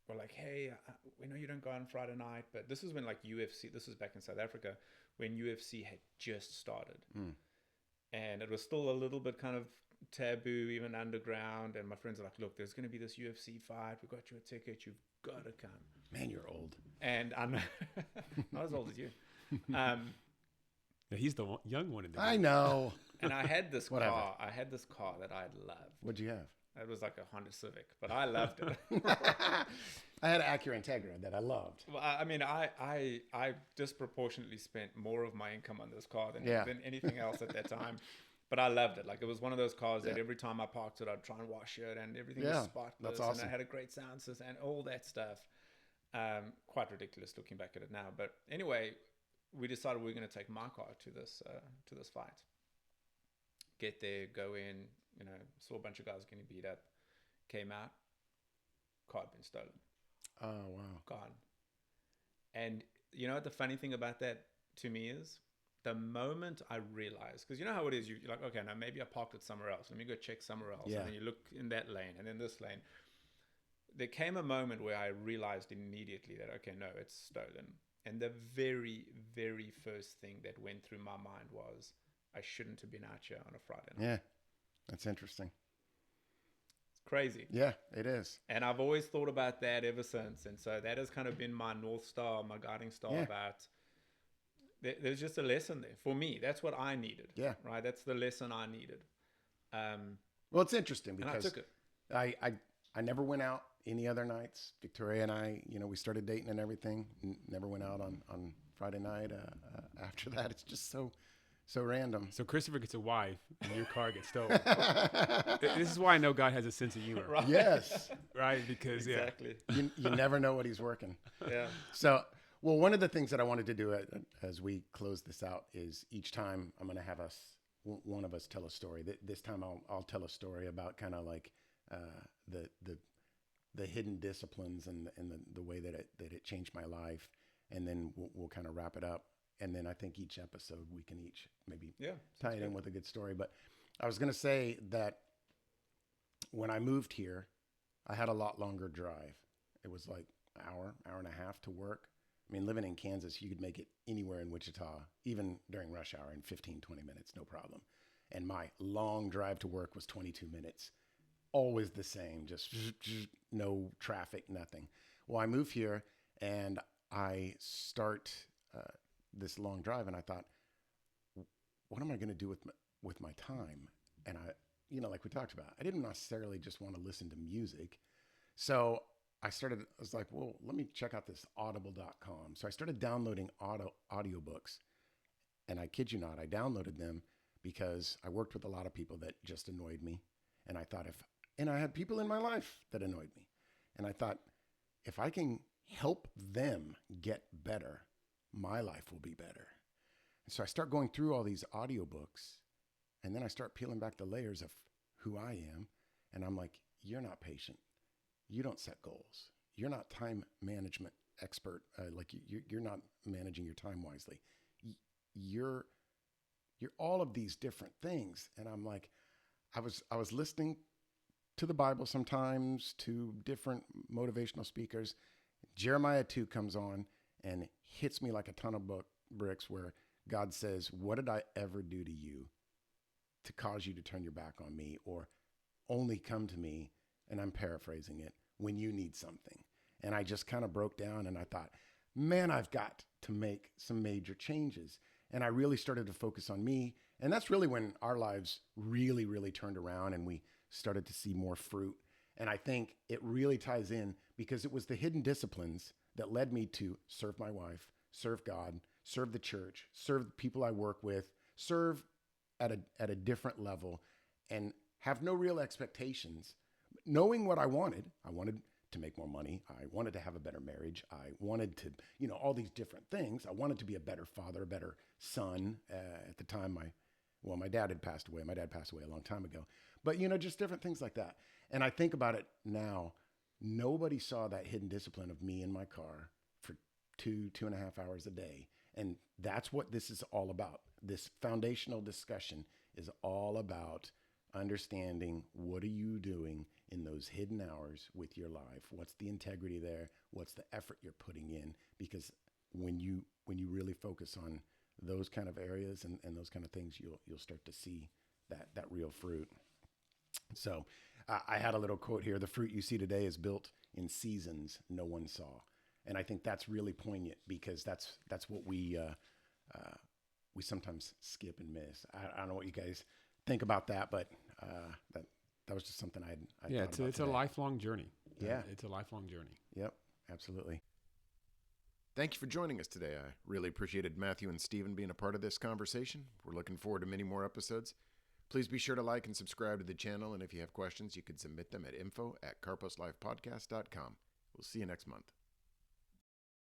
were like, hey, we know you don't go out on Friday night, but this is when UFC, this was back in South Africa, when UFC had just started. And it was still a little bit kind of taboo, even underground. And my friends are like, look, there's going to be this UFC fight. We got you a ticket. You've got to come.
Man, you're old.
And I'm not as old as you.
He's the young one in the
I
group.
know.
And I had this
Whatever.
car. I had this car that I loved.
What'd you have?
It was like a Honda Civic, but I loved it.
I had an Acura Integra that I loved.
Well, I mean, I disproportionately spent more of my income on this car than anything else at that time. But I loved it. Like, it was one of those cars that every time I parked it, I'd try and wash it, and everything was spotless.
That's awesome.
And I had a great sound system and all that stuff. Quite ridiculous looking back at it now. But anyway, we decided we were going to take my car to this fight. Get there, go in, saw a bunch of guys getting beat up. Came out, car had been stolen.
Oh, wow.
Gone. And you know what the funny thing about that to me is? The moment I realized, because you know how it is, you're like, okay, now maybe I parked it somewhere else. Let me go check somewhere else.
Yeah.
And then you look in that lane and then this lane. There came a moment where I realized immediately that, okay, no, it's stolen. And the very, very first thing that went through my mind was, I shouldn't have been out here on a Friday night.
Yeah, that's interesting.
It's crazy.
Yeah, it is.
And I've always thought about that ever since. And so that has kind of been my North Star, my guiding star about... There's just a lesson there for me. That's what I needed.
Yeah.
Right. That's the lesson I needed.
Well, it's interesting because
and I took it.
I never went out any other nights. Victoria and I, we started dating and everything. Never went out on Friday night. After that, it's just so random.
So Christopher gets a wife and your car gets stolen. This is why I know God has a sense of humor.
Right.
Yes.
Right. Because
exactly.
You never know what he's working.
Yeah.
So. Well, one of the things that I wanted to do as we close this out is each time I'm going to have one of us tell a story. This time I'll tell a story about kind of like the hidden disciplines and the way that it changed my life, and then we'll kind of wrap it up. And then I think each episode we can each maybe tie it in with a good story. But I was going to say that when I moved here, I had a lot longer drive. It was like hour and a half to work. I mean, living in Kansas, you could make it anywhere in Wichita, even during rush hour, in 15, 20 minutes, no problem. And my long drive to work was 22 minutes. Always the same, just no traffic, nothing. Well, I move here and I start this long drive, and I thought, what am I going to do with my time? And I, like we talked about, I didn't necessarily just want to listen to music. So I was like, well, let me check out this audible.com. So I started downloading audiobooks, and I kid you not, I downloaded them because I worked with a lot of people that just annoyed me. And I thought and I had people in my life that annoyed me. And I thought, if I can help them get better, my life will be better. And so I start going through all these audiobooks, and then I start peeling back the layers of who I am. And I'm like, you're not patient. You don't set goals. You're not time management expert. You're not managing your time wisely. You're all of these different things. And I'm like, I was listening to the Bible sometimes, to different motivational speakers. Jeremiah 2 comes on and hits me like a ton of bricks, where God says, what did I ever do to you to cause you to turn your back on me, or only come to me, and I'm paraphrasing it, when you need something? And I just kind of broke down and I thought, man, I've got to make some major changes. And I really started to focus on me. And that's really when our lives really, really turned around and we started to see more fruit. And I think it really ties in because it was the hidden disciplines that led me to serve my wife, serve God, serve the church, serve the people I work with, serve at a different level, and have no real expectations. Knowing what I wanted to make more money. I wanted to have a better marriage. I wanted to, all these different things. I wanted to be a better father, a better son. At the time, my dad had passed away. My dad passed away a long time ago. But, just different things like that. And I think about it now, nobody saw that hidden discipline of me in my car for 2.5 hours a day. And that's what this is all about. This foundational discussion is all about understanding, what are you doing in those hidden hours with your life? What's the integrity there? What's the effort you're putting in? Because when you really focus on those kind of areas and those kind of things, you'll start to see that real fruit. So I had a little quote here: the fruit you see today is built in seasons no one saw. And I think that's really poignant, because that's what we sometimes skip and miss. I don't know what you guys think about that, but that was just something I
yeah,
thought
it's a lifelong journey.
Yeah,
it's a lifelong journey.
Yep. Absolutely.
Thank you for joining us today. I really appreciated Matthew and Stephen being a part of this conversation. We're looking forward to many more episodes. Please be sure to like and subscribe to the channel, and if you have questions, you can submit them at info@karposlifepodcast.com. We'll see you next month.